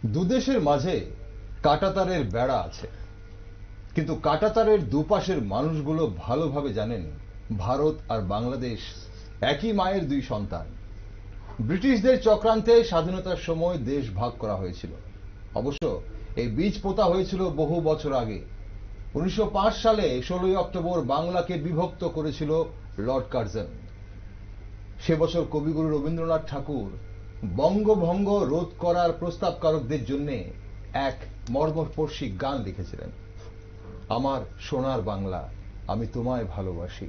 দুদেশের মাঝে কাঁটাতারের বেড়া আছে, কিন্তু কাঁটাতারের দুপাশের মানুষগুলো ভালোভাবে জানেন ভারত আর বাংলাদেশ একই মায়ের দুই সন্তান। ব্রিটিশদের চক্রান্তে স্বাধীনতার সময় দেশ ভাগ করা হয়েছিল। অবশ্য এই বীজ পোতা হয়েছিল বহু বছর আগে। 1905 সালে 16 অক্টোবর বাংলাকে বিভক্ত করেছিল লর্ড কার্জন। সে বছর কবিগুরু রবীন্দ্রনাথ ঠাকুর বঙ্গভঙ্গ রোধ করার প্রস্তাবকারকদের জন্য এক মর্মস্পর্শী গান লিখেছিলেন, আমার সোনার বাংলা আমি তোমায় ভালোবাসি।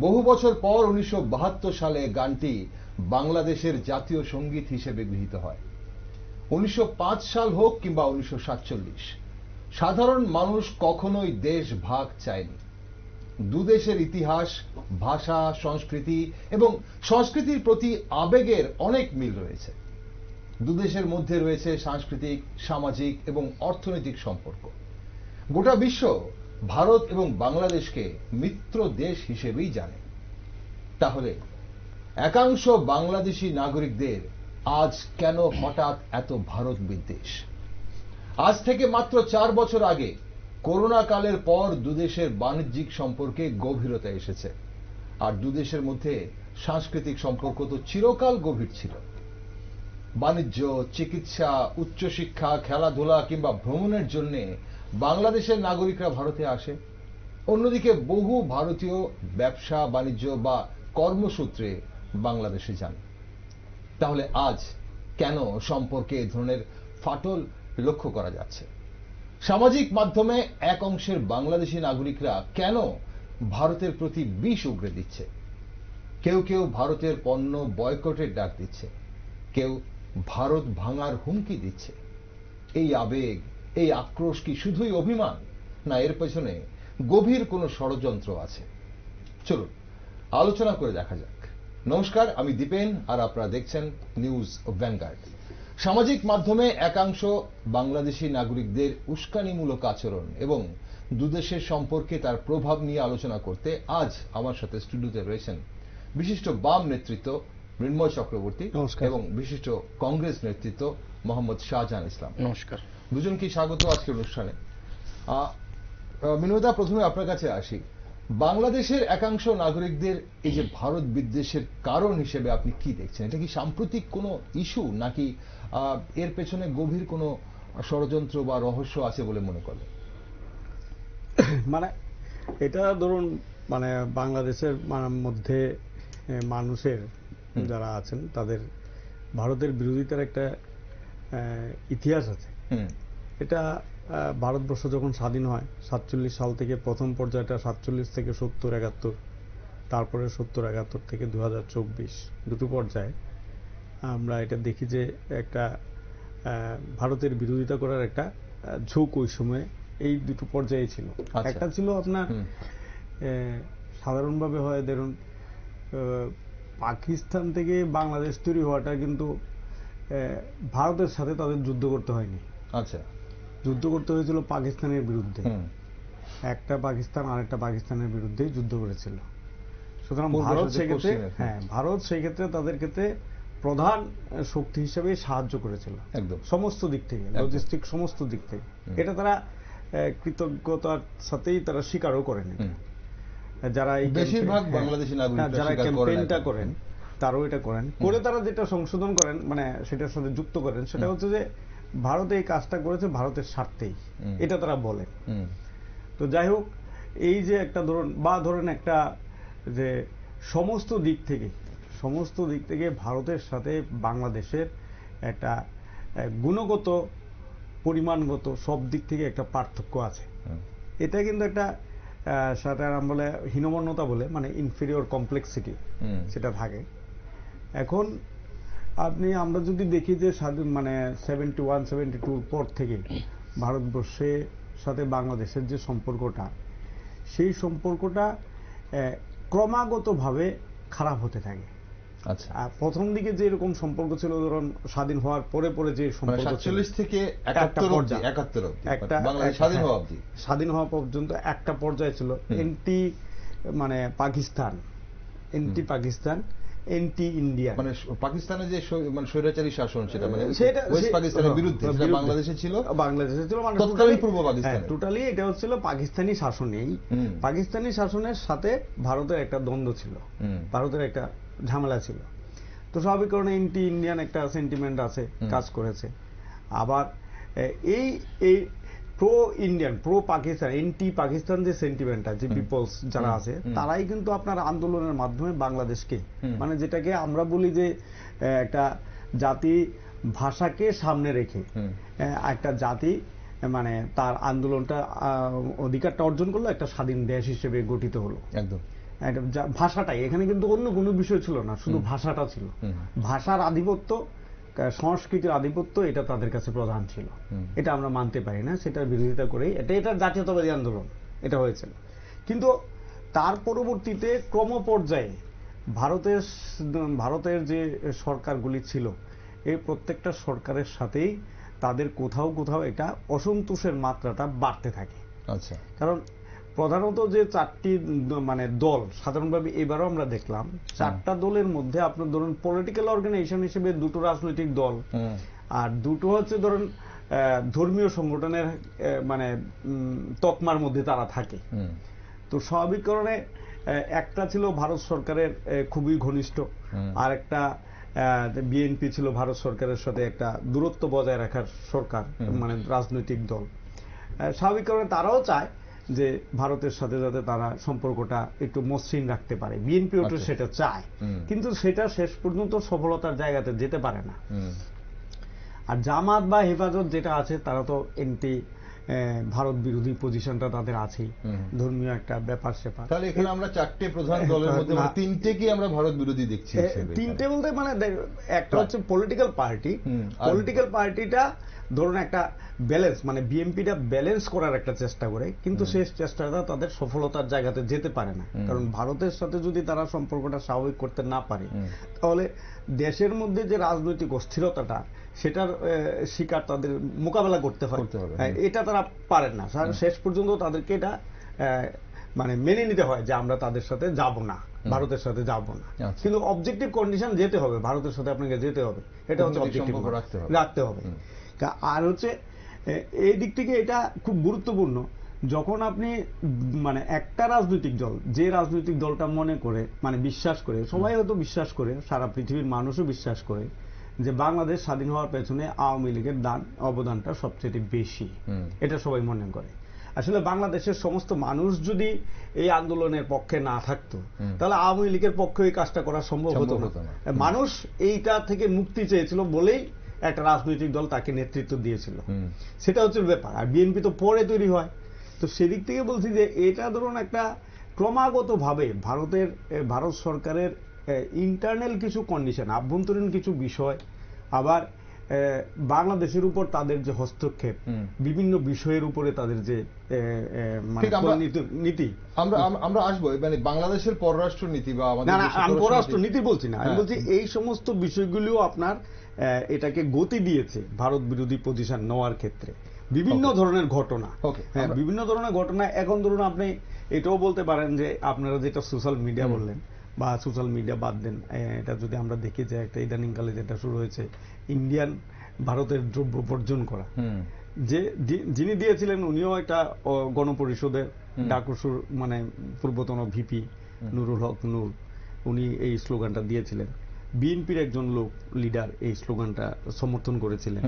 বহু বছর পর 1972 সালে গানটি বাংলাদেশের জাতীয় সঙ্গীত হিসেবে গৃহীত হয়। 1905 সাল হোক কিংবা 1947, সাধারণ মানুষ কখনোই দেশ ভাগ চায়নি। দুদেশের ইতিহাস, ভাষা, সংস্কৃতি এবং সংস্কৃতির প্রতি আবেগের অনেক মিল রয়েছে। দুদেশের মধ্যে রয়েছে সাংস্কৃতিক, সামাজিক এবং অর্থনৈতিক সম্পর্ক। গোটা বিশ্ব ভারত এবং বাংলাদেশকে মিত্র দেশ হিসেবেই জানে। তাহলে একাংশ বাংলাদেশি নাগরিকদের আজ কেন হঠাৎ এত ভারত বিদ্বেষ? আজ থেকে মাত্র 4 বছর আগে করোনা কালের পর দুদেশের বাণিজ্যিক সম্পর্কে গভীরতা এসেছে, আর দুদেশের মধ্যে সাংস্কৃতিক সম্পর্ক তো চিরকাল গভীর ছিল। বাণিজ্য, চিকিৎসা, উচ্চশিক্ষা, খেলাধুলা কিংবা ভ্রমণের জন্য বাংলাদেশের নাগরিকরা ভারতে আসে। অন্যদিকে বহু ভারতীয় ব্যবসা বাণিজ্য বা কর্মসূত্রে বাংলাদেশে যান। তাহলে আজ কেন সম্পর্কে এ ধরনের ফাটল লক্ষ্য করা যাচ্ছে? সামাজিক মাধ্যমে এক অংশের বাংলাদেশি নাগরিকরা কেন ভারতের প্রতি বিষ উগরে দিচ্ছে? কেউ কেউ ভারতের পণ্য বয়কটের ডাক দিচ্ছে, কেউ ভারত ভাঙার হুমকি দিচ্ছে। এই আবেগ, এই আক্রোশ কি শুধুই অভিমান, না এর পেছনে গভীর কোনো ষড়যন্ত্র আছে? চলুন আলোচনা করে দেখা যাক। নমস্কার, আমি দীপেন আর আপনারা দেখছেন নিউজ ভ্যানগার্ড। সামাজিক মাধ্যমে একাংশ বাংলাদেশি নাগরিকদের উস্কানিমূলক আচরণ এবং দুদেশের সম্পর্কে তার প্রভাব নিয়ে আলোচনা করতে আজ আমার সাথে স্টুডিওতে রয়েছেন বিশিষ্ট বাম নেতৃত্ব মৃন্ময় চক্রবর্তী এবং বিশিষ্ট কংগ্রেস নেতৃত্ব মোহাম্মদ শাহজাহান ইসলাম। নমস্কার। দুজনকে স্বাগত আজকের অনুষ্ঠানে। মৃন্ময়দা, প্রথমে আপনার কাছে আসি। বাংলাদেশের একাংশ নাগরিকদের এই যে ভারত বিদ্বেষের কারণ হিসেবে আপনি কি দেখছেন? এটা কি সাম্প্রতিক কোনো ইস্যু, নাকি এর পেছনে গভীর কোনো ষড়যন্ত্র বা রহস্য আছে বলে মনে করেন? মানে এটা ধরুন, মানে বাংলাদেশের মধ্যে মানুষের যারা আছেন তাদের ভারতের বিরোধিতার একটা ইতিহাস আছে। এটা ভারতবর্ষ যখন স্বাধীন হয় 47 সাল থেকে প্রথম পর্যায়টা 47 থেকে 70-71, তারপরে 70-71 থেকে 2024 দুটো পর্যায়ে আমরা এটা দেখি যে একটা ভারতের বিরোধিতা করার একটা ঝোঁক ওই সময়ে এই দুটো পর্যায়ে ছিল। একটা ছিল আপনার সাধারণভাবে হয় ধরুন পাকিস্তান থেকে বাংলাদেশ তৈরি হওয়াটা কিন্তু ভারতের সাথে তাদের যুদ্ধ করতে হয়নি। আচ্ছা, যুদ্ধ করতে হয়েছিল পাকিস্তানের বিরুদ্ধে। একটা পাকিস্তান আরেকটা পাকিস্তানের বিরুদ্ধে যুদ্ধ করেছিল। সুতরাং ভারত সেক্ষেত্রে ভারত সেই ক্ষেত্রে তাদের ক্ষেত্রে প্রধান শক্তি হিসেবে সাহায্য করেছিল একদম সমস্ত দিক থেকে, লজিস্টিক সমস্ত দিক থেকে। এটা তারা কৃতজ্ঞতার সাথেই তারা স্বীকারও করেন। যারা এই বেশিরভাগ বাংলাদেশি নাগরিক যারা ক্যাম্পেইনটা করেন তারাও এটা করেন, করে তারা যেটা সংশোধন করেন, মানে সেটার সাথে যুক্ত করেন, সেটা হচ্ছে যে ভারত এই কাজটা করেছে ভারতের স্বার্থেই, এটা তারা বলেন। তো যাই হোক, এই যে একটা ধরেন একটা যে সমস্ত দিক থেকে ভারতের সাথে বাংলাদেশের একটা গুণগত পরিমাণগত সব দিক থেকে একটা পার্থক্য আছে। এটা কিন্তু একটা সাধারণ বলে হীনমন্যতা বলে, মানে ইনফেরিয়র কমপ্লেক্সিটি সেটা থাকে। এখন আমরা যদি দেখি যে মানে 71-72 পর থেকে ভারতবর্ষের সাথে বাংলাদেশের যে সম্পর্কটা, সেই সম্পর্কটা ক্রমাগতভাবে খারাপ হতে থাকে। আচ্ছা, প্রথম দিকে যে এরকম সম্পর্ক ছিল, ধরুন স্বাধীন হওয়ার পরে যে সম্পর্ক 47 থেকে 71 অবধি, স্বাধীন হওয়া পর্যন্ত একটা পর্যায়ে ছিল এন্টি পাকিস্তান, এন্টি ইন্ডিয়ান, মানে পাকিস্তানে যে মানে স্বৈরাচারী শাসন সেটা মানে সেটা ওয়েস্ট পাকিস্তানের বিরুদ্ধে, যেটা বাংলাদেশে ছিল, মানে তৎকালীন পূর্ব পাকিস্তান, টোটালি এটা হচ্ছিল পাকিস্তানি শাসনেই। পাকিস্তানি শাসনের সাথে ভারতের একটা দ্বন্দ্ব ছিল, ভারতের একটা ঝামেলা ছিল। তো স্বাভাবিক কারণে এন্টি ইন্ডিয়ান একটা সেন্টিমেন্ট আছে, কাজ করেছে। আবার এই এই pro Indian, pro Pakistan, anti Pakistan যে সেন্টিমেন্টটা, যে পিপলস যারা আছে, তারাই কিন্তু আপনার আন্দোলনের মাধ্যমে বাংলাদেশকে, মানে যেটাকে আমরা বলি যে একটা জাতি ভাষাকে সামনে রেখে একটা জাতি মানে তার আন্দোলনটা অধিকারটা অর্জন করলো, একটা স্বাধীন দেশ হিসেবে গঠিত হলো। একদম ভাষাটাই এখানে কিন্তু অন্য কোনো বিষয় ছিল না, শুধু ভাষাটা ছিল। ভাষার আধিপত্য, সংস্কৃতির আধিপত্য, এটা তাদের কাছে প্রধান ছিল। এটা আমরা মানতে পারি না, সেটার বিরোধিতা করেই এটা জাতীয়তাবাদী আন্দোলন এটা হয়েছিল। কিন্তু তার পরবর্তীতে ক্রমপর্যায়ে ভারতের যে সরকারগুলি ছিল, এই প্রত্যেকটা সরকারের সাথেই তাদের কোথাও কোথাও এটা অসন্তোষের মাত্রাটা বাড়তে থাকে। আচ্ছা, কারণ প্রধানত যে চারটি মানে দল, সাধারণভাবে এবারও আমরা দেখলাম, চারটা দলের মধ্যে আপনার ধরুন পলিটিক্যাল অর্গানাইজেশন হিসেবে দুটো রাজনৈতিক দল, আর দুটো হচ্ছে ধরুন ধর্মীয় সংগঠনের মানে তকমার মধ্যে তারা থাকে। তো স্বাভাবিক কারণে একটা ছিল ভারত সরকারের খুবই ঘনিষ্ঠ, আর একটা বিএনপি ছিল ভারত সরকারের সাথে একটা দূরত্ব বজায় রাখার সরকার, মানে রাজনৈতিক দল। স্বাভাবিক কারণে তারাও চায় যে ভারতের সাথে যাতে তারা সম্পর্কটা একটু মসৃণ রাখতে পারে, বিএনপিও তো সেটা চায়, কিন্তু সেটা শেষ পর্যন্ত সফলতার জায়গাতে যেতে পারে না। আর জামাত বা হেফাজত যেটা আছে, তারা তো এন্টি ভারত বিরোধী পজিশনটা তাদের আছেই, ধর্মীয় একটা ব্যাপার স্যাপার। তাহলে এখানে আমরা চারটে প্রধান দলের মধ্যে তিনটে কি আমরা ভারত বিরোধী দেখছি? তিনটে বলতে মানে একটা হচ্ছে পলিটিক্যাল পার্টি, পলিটিক্যাল পার্টিটা ধরুন একটা ব্যালেন্স, মানে বিএনপিটা ব্যালেন্স করার একটা চেষ্টা করে, কিন্তু শেষ চেষ্টাটা তাদের সফলতার জায়গাতে যেতে পারে না। কারণ ভারতের সাথে যদি তারা সম্পর্কটা স্বাভাবিক করতে না পারে, তাহলে দেশের মধ্যে যে রাজনৈতিক অস্থিরতাটা, সেটার শিকার তাদের মোকাবেলা করতে হয়, এটা তারা পারেন না। শেষ পর্যন্ত তাদেরকে এটা মানে মেনে নিতে হয় যে আমরা তাদের সাথে যাব না, ভারতের সাথে যাব না। কিন্তু অবজেক্টিভ কন্ডিশন যেতে হবে, ভারতের সাথে আপনাকে যেতে হবে, এটা হচ্ছে অবজেক্টিভ রাখতে হবে। আর হচ্ছে এই দিক থেকে এটা খুব গুরুত্বপূর্ণ, যখন আপনি মানে একটা রাজনৈতিক দল, যে রাজনৈতিক দলটা মনে করে মানে বিশ্বাস করে, সবাই হয়তো বিশ্বাস করে, সারা পৃথিবীর মানুষও বিশ্বাস করে যে বাংলাদেশ স্বাধীন হওয়ার পেছনে আওয়ামী লীগের অবদানটা সবচেয়ে বেশি, এটা সবাই মনে করে। আসলে বাংলাদেশের সমস্ত মানুষ যদি এই আন্দোলনের পক্ষে না থাকতো, তাহলে আওয়ামী লীগের পক্ষে এই কাজটা করা সম্ভব হতো না। মানুষ এইটা থেকে মুক্তি চেয়েছিল বলেই একটা রাজনৈতিক দল তাকে নেতৃত্ব দিয়েছিল, সেটা হচ্ছে ব্যাপার। আর বিএনপি তো পরে তৈরি হয়। তো সেদিক থেকে বলছি যে এটা ধরুন একটা ক্রমাগতভাবে ভারত সরকারের ইন্টারনাল কিছু কন্ডিশন, আভ্যন্তরীণ কিছু বিষয়, আবার বাংলাদেশের উপর তাদের যে হস্তক্ষেপ, বিভিন্ন বিষয়ের উপরে তাদের যে নীতি, আমরা আসবো মানে বাংলাদেশের পররাষ্ট্র নীতি বা না, আমি পররাষ্ট্র নীতি বলছি না, আমি বলছি এই সমস্ত বিষয়গুলিও আপনার এটাকে গতি দিয়েছে ভারত বিরোধী পজিশন নেওয়ার ক্ষেত্রে। বিভিন্ন ধরনের ঘটনা, বিভিন্ন ধরনের ঘটনা। এখন ধরুন আপনি এটাও বলতে পারেন যে আপনারা যেটা সোশ্যাল মিডিয়া বললেন, বা সোশ্যাল মিডিয়া বাদ দেন, এটা যদি আমরা দেখি যে একটা ইদানিংকালে যেটা শুরু হয়েছে, ইন্ডিয়ান ভারতের দ্রব্য বর্জন করা, যে যিনি দিয়েছিলেন উনিও একটা গণপরিষদের ডাকুসুর মানে পূর্বতন ভিপি নুরুল হক নূর, উনি এই স্লোগানটা দিয়েছিলেন। বিএনপির একজন লোক লিডার এই স্লোগানটা সমর্থন করেছিলেন।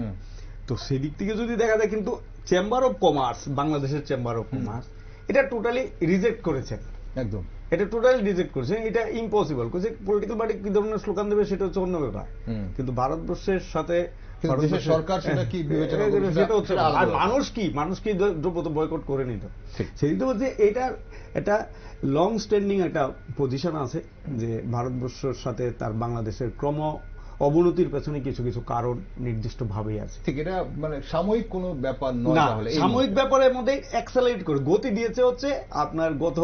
তো সেদিক থেকে যদি দেখা যায়, কিন্তু চেম্বার অফ কমার্স, বাংলাদেশের চেম্বার অফ কমার্স এটা টোটালি রিজেক্ট করেছেন, একদম এটা টোটালি রিজেক্ট করেছে। এটা ইম্পসিবল, পলিটিক্যাল পার্টি কি ধরনের স্লোগান দেবে সেটা হচ্ছে অন্য ব্যাপার, কিন্তু ভারতবর্ষের সাথে সরকার সেটা কি বিবেচনা করে সেটা হচ্ছে, আর মানুষ কি দ্রব্য বয়কট করে নিত। সেই তো বলছে এটা লং স্ট্যান্ডিং একটা পজিশন আছে যে ভারতবর্ষের সাথে তার বাংলাদেশের ক্রম অবনতির পেছনে কিছু কিছু কারণ নির্দিষ্ট ভাবেই আছে। ঠিক, এটা মানে সাময়িক কোনো ব্যাপার নয়, তাহলে সাময়িক ব্যাপারের মধ্যে অ্যাক্সেলারেট করে গতি দিয়েছে হচ্ছে আপনার গত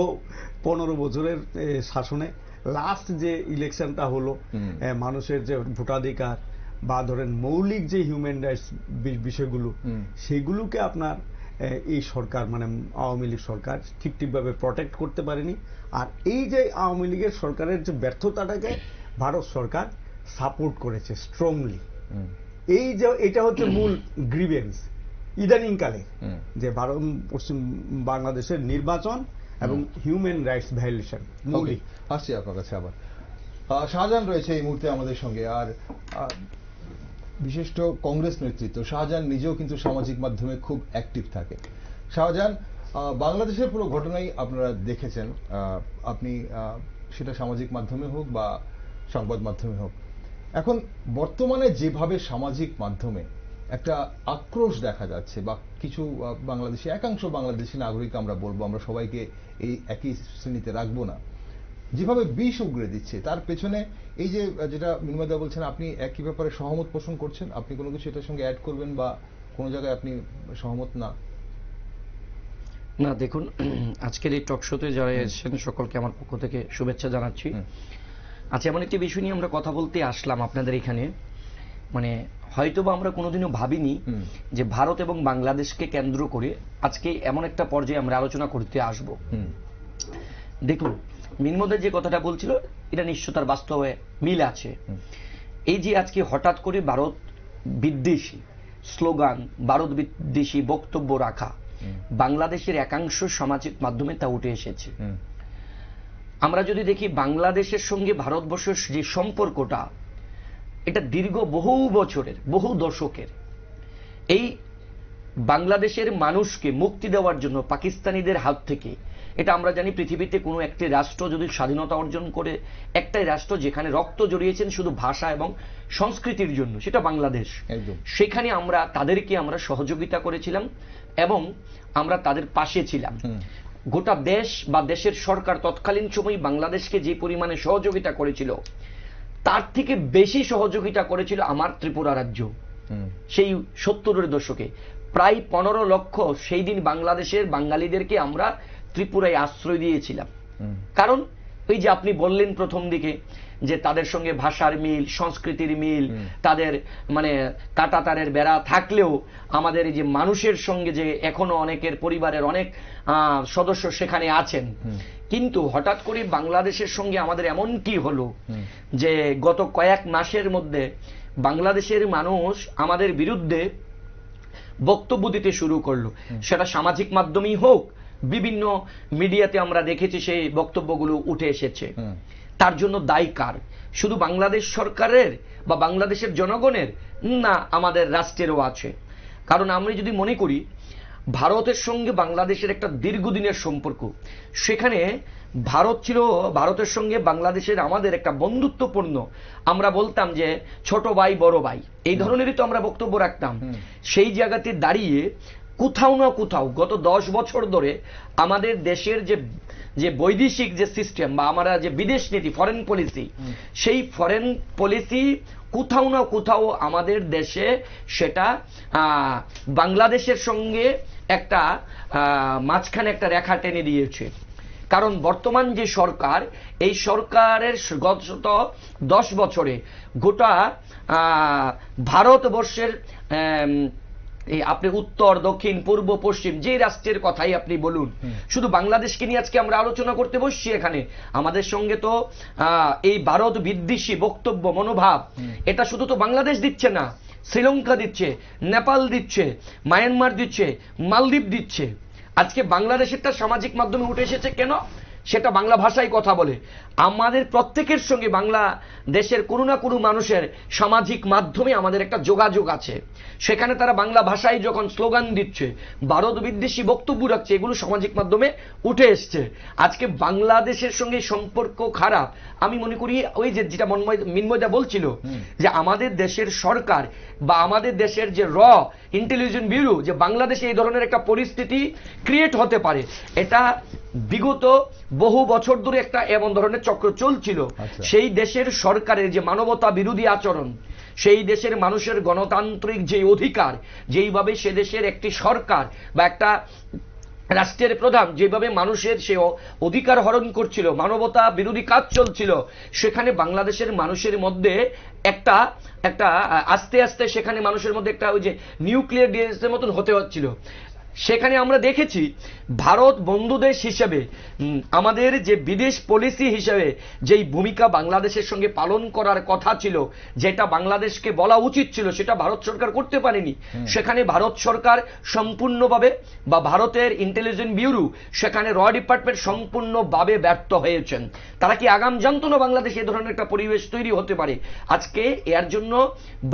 15 বছরের শাসনে লাস্ট যে ইলেকশনটা হলো, মানুষের যে ভোটাধিকার বা ধরেন মৌলিক যে হিউম্যান রাইটস বিষয়গুলো, সেগুলোকে আপনার এই সরকার মানে আওয়ামী লীগ সরকার ঠিকভাবে প্রটেক্ট করতে পারেনি। আর এই যে আওয়ামী লীগের সরকারের যে ব্যর্থতাটাকে ভারত সরকার সাপোর্ট করেছে স্ট্রংলি। এই যে এটা হচ্ছে মূল গ্রিভেন্স ইদানিংকালে, যে ভারত পশ্চিম বাংলাদেশের নির্বাচন এবং হিউম্যান রাইটস ভায়োলেশন মৌলিক। আসছি আপনার কাছে আবার। শাহজাহান রয়েছে এই মুহূর্তে আমাদের সঙ্গে, আর বিশিষ্ট কংগ্রেস নেতৃত্ব শাহজাহান নিজেও কিন্তু সামাজিক মাধ্যমে খুব অ্যাক্টিভ থাকে। শাহজাহান, বাংলাদেশের পুরো ঘটনাই আপনারা দেখেছেন, আপনি সেটা সামাজিক মাধ্যমে হোক বা সংবাদ মাধ্যমে হোক। এখন বর্তমানে যেভাবে সামাজিক মাধ্যমে একটা আক্রোশ দেখা যাচ্ছে, বা কিছু বাংলাদেশি, একাংশ বাংলাদেশি নাগরিক আমরা বলবো, আমরা সবাইকে এই একই শ্রেণীতে রাখবো না, যেভাবে বিষ উগড়ে দিচ্ছে, তার পেছনে এই যে যেটা মিনময়দা বলছেন, আপনি একই ব্যাপারে সহমত পোষণ করছেন, আপনি কোনো কিছু এটার সঙ্গে অ্যাড করবেন বা কোনো জায়গায় আপনি সহমত না? না, দেখুন, আজকের এই টক শোতে যারা এসেছেন সকলকে আমার পক্ষ থেকে শুভেচ্ছা জানাচ্ছি। আচ্ছা, এমন একটি বিষয় নিয়ে আমরা কথা বলতে আসলাম আপনাদের এখানে, মানে হয়তোবা আমরা কোনোদিনও ভাবিনি যে ভারত এবং বাংলাদেশকে কেন্দ্র করে আজকে এমন একটা পর্যায়ে আমরা আলোচনা করতে আসব। দেখুন, মিনময়দা যে কথাটা বলছিল এটা নিশ্চয় তার বাস্তবে মিল আছে। এই যে আজকে হঠাৎ করে ভারত বিদ্বেষী স্লোগান, ভারত বিদ্বেষী বক্তব্য রাখা বাংলাদেশের একাংশ সামাজিক মাধ্যমে তা উঠে এসেছে। আমরা যদি দেখি বাংলাদেশের সঙ্গে ভারতবর্ষের যে সম্পর্কটা, এটা দীর্ঘ বহু বছরের, বহু দশকের। এই বাংলাদেশের মানুষকে মুক্তি দেওয়ার জন্য পাকিস্তানিদের হাত থেকে, এটা আমরা জানি পৃথিবীতে কোনো একটি রাষ্ট্র যদি স্বাধীনতা অর্জন করে, একটাই রাষ্ট্র যেখানে রক্ত জড়িয়েছেন শুধু ভাষা এবং সংস্কৃতির জন্য, সেটা বাংলাদেশ। সেখানে আমরা তাদেরকে আমরা সহযোগিতা করেছিলাম এবং আমরা তাদের পাশে ছিলাম। গোটা দেশ বা দেশের সরকার তৎকালীন সময় বাংলাদেশকে যে পরিমাণে সহযোগিতা করেছিল, তার থেকে বেশি সহযোগিতা করেছিল আমার ত্রিপুরা রাজ্য। সেই 70-এর দশকে প্রায় 15 লক্ষ সেই দিন বাংলাদেশের বাঙালিদেরকে আমরা ত্রিপুরায় আশ্রয় দিয়েছিলাম। কারণ ওই যে আপনি বললেন প্রথম দিকে যে তাদের সঙ্গে ভাষার মিল, সংস্কৃতির মিল, তাদের মানে কাঁটাতারের বেড়া থাকলেও আমাদের এই যে মানুষের সঙ্গে যে এখনো অনেকের পরিবারের অনেক সদস্য সেখানে আছেন, কিন্তু হঠাৎ করে বাংলাদেশের সঙ্গে আমাদের এমন কি হলো যে গত কয়েক মাসের মধ্যে বাংলাদেশের মানুষ আমাদের বিরুদ্ধে বক্তব্য দিতে শুরু করলো। সেটা সামাজিক মাধ্যমেই হোক, বিভিন্ন মিডিয়াতে আমরা দেখেছি সেই বক্তব্যগুলো উঠে এসেছে। তার জন্য দায়ী কার? শুধু বাংলাদেশ সরকারের বা বাংলাদেশের জনগণের? না, আমাদের রাষ্ট্রেরও আছে। কারণ আমরা যদি মনে করি ভারতের সঙ্গে বাংলাদেশের একটা দীর্ঘদিনের সম্পর্ক, সেখানে ভারত ছিল, ভারতের সঙ্গে বাংলাদেশের আমাদের একটা বন্ধুত্বপূর্ণ, আমরা বলতাম যে ছোট ভাই বড় ভাই, এই ধরনেরই তো আমরা বক্তব্য রাখতাম। সেই জায়গাতে দাঁড়িয়ে কোথাও না কোথাও গত 10 বছর ধরে আমাদের দেশের যে বৈদেশিক যে সিস্টেম বা আমরা যে বিদেশ নীতি, ফরেন পলিসি, সেই ফরেন পলিসি কোথাও না কোথাও আমাদের দেশে সেটা বাংলাদেশের সঙ্গে একটা মাঝখানে একটা রেখা টেনে দিয়েছে। কারণ বর্তমান যে সরকার, এই সরকারের গত 10 বছরে গোটা ভারতবর্ষের আপনি উত্তর, দক্ষিণ, পূর্ব, পশ্চিম যে রাষ্ট্রের কথাই আপনি বলুন, শুধু বাংলাদেশকে নিয়ে আজকে আমরা আলোচনা করতে বসছি এখানে, আমাদের সঙ্গে তো এই ভারত বিদ্বেষী বক্তব্য, মনোভাব, এটা শুধু তো বাংলাদেশ দিচ্ছে না, শ্রীলঙ্কা দিচ্ছে, নেপাল দিচ্ছে, মায়ানমার দিচ্ছে, মালদ্বীপ দিচ্ছে। আজকে বাংলাদেশেরটা সামাজিক মাধ্যমে উঠে এসেছে কেন? সেটা বাংলা ভাষায় কথা বলে। আমাদের প্রত্যেকের সঙ্গে বাংলাদেশের কোনো না কোনো মানুষের সামাজিক মাধ্যমে আমাদের একটা যোগাযোগ আছে। সেখানে তারা বাংলা ভাষায় যখন স্লোগান দিচ্ছে, ভারত বিদ্বেষী বক্তব্য রাখছে, এগুলো সামাজিক মাধ্যমে উঠে এসছে। আজকে বাংলাদেশের সঙ্গে সম্পর্ক খারাপ, আমি মনে করি ওই যে যেটা মিনময়দা বলছিল যে আমাদের দেশের সরকার বা আমাদের দেশের যে ইন্টেলিজেন্স ব্যুরো, যে বাংলাদেশে এই ধরনের একটা পরিস্থিতি ক্রিয়েট হতে পারে, এটা বিগত বহু বছর ধরে একটা এমন ধরনের চক্র চলছিল। সেই দেশের সরকারের যে মানবতা বিরোধী আচরণ, সেই দেশের মানুষের গণতান্ত্রিক যে অধিকার, যেইভাবে সে দেশের একটি সরকার বা একটা রাষ্ট্রের প্রধান যেভাবে মানুষের সে অধিকার হরণ করছিল, মানবতা বিরোধী কাজ চলছিল, সেখানে বাংলাদেশের মানুষের মধ্যে একটা আস্তে আস্তে সেখানে মানুষের মধ্যে একটা ওই যে নিউক্লিয়ার ডিভাইসের মতন হতে হচ্ছিল। সেখানে আমরা দেখেছি ভারত বন্ধু দেশ হিসেবে আমাদের যে বিদেশ পলিসি হিসেবে যেই ভূমিকা বাংলাদেশের সঙ্গে পালন করার কথা ছিল, যেটা বাংলাদেশকে বলা উচিত ছিল, সেটা ভারত সরকার করতে পারেনি। সেখানে ভারত সরকার সম্পূর্ণভাবে বা ভারতের ইন্টেলিজেন্স ব্যুরো, সেখানে র ডিপার্টমেন্ট সম্পূর্ণভাবে ব্যর্থ হয়েছেন। তারা কি আগাম জানতো না বাংলাদেশ এই ধরনের একটা পরিবেশ তৈরি হতে পারে? আজকে এর জন্য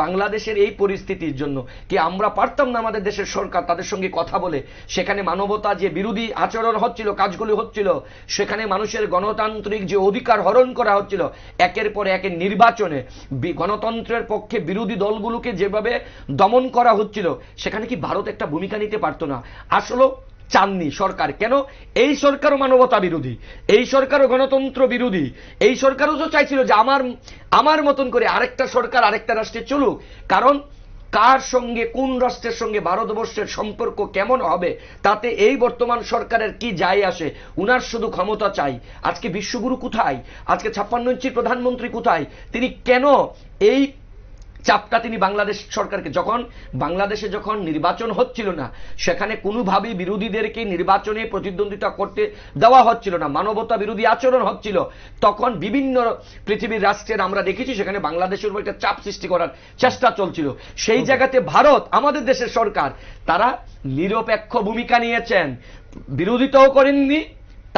বাংলাদেশের এই পরিস্থিতির জন্য কি আমরা পারতাম না আমাদের দেশের সরকার তাদের সঙ্গে কথা বলে সেখানে মানবতা যে বিরোধী আচরণ হচ্ছিল, কাজগুলি হচ্ছিল, সেখানে মানুষের গণতান্ত্রিক যে অধিকার হরণ করা হচ্ছিল, একের পর একের নির্বাচনে গণতন্ত্রের পক্ষে বিরোধী দলগুলোকে যেভাবে দমন করা হচ্ছিল, সেখানে কি ভারত একটা ভূমিকা নিতে পারতো না? আসলে চাননি সরকার। কেন? এই সরকারও মানবতা বিরোধী, এই সরকারও গণতন্ত্র বিরোধী, এই সরকারও তো চাইছিল যে আমার মতন করে আরেকটা সরকার আরেকটা রাষ্ট্রে চলুক। কারণ কার সঙ্গে কোন রাষ্ট্রের সঙ্গে ভারতবর্ষের সম্পর্ক কেমন হবে তাতে এই বর্তমান সরকারের কি যায় আসে, উনার শুধু ক্ষমতা চাই। আজকে বিশ্বগুরু কোথায়? আজকে 56 ইঞ্চির প্রধানমন্ত্রী কোথায়? তিনি কেন এই চাপটা তিনি বাংলাদেশ সরকারকে, যখন বাংলাদেশে যখন নির্বাচন হচ্ছিল না, সেখানে কোনোভাবেই বিরোধীদেরকে নির্বাচনে প্রতিদ্বন্দ্বিতা করতে দেওয়া হচ্ছিল না, মানবতা বিরোধী আচরণ হচ্ছিল, তখন বিভিন্ন পৃথিবীর রাষ্ট্রের আমরা দেখেছি সেখানে বাংলাদেশের উপর একটা চাপ সৃষ্টি করার চেষ্টা চলছিল। সেই জায়গাতে ভারত, আমাদের দেশের সরকার, তারা নিরপেক্ষ ভূমিকা নিয়েছেন, বিরোধিতাও করেননি,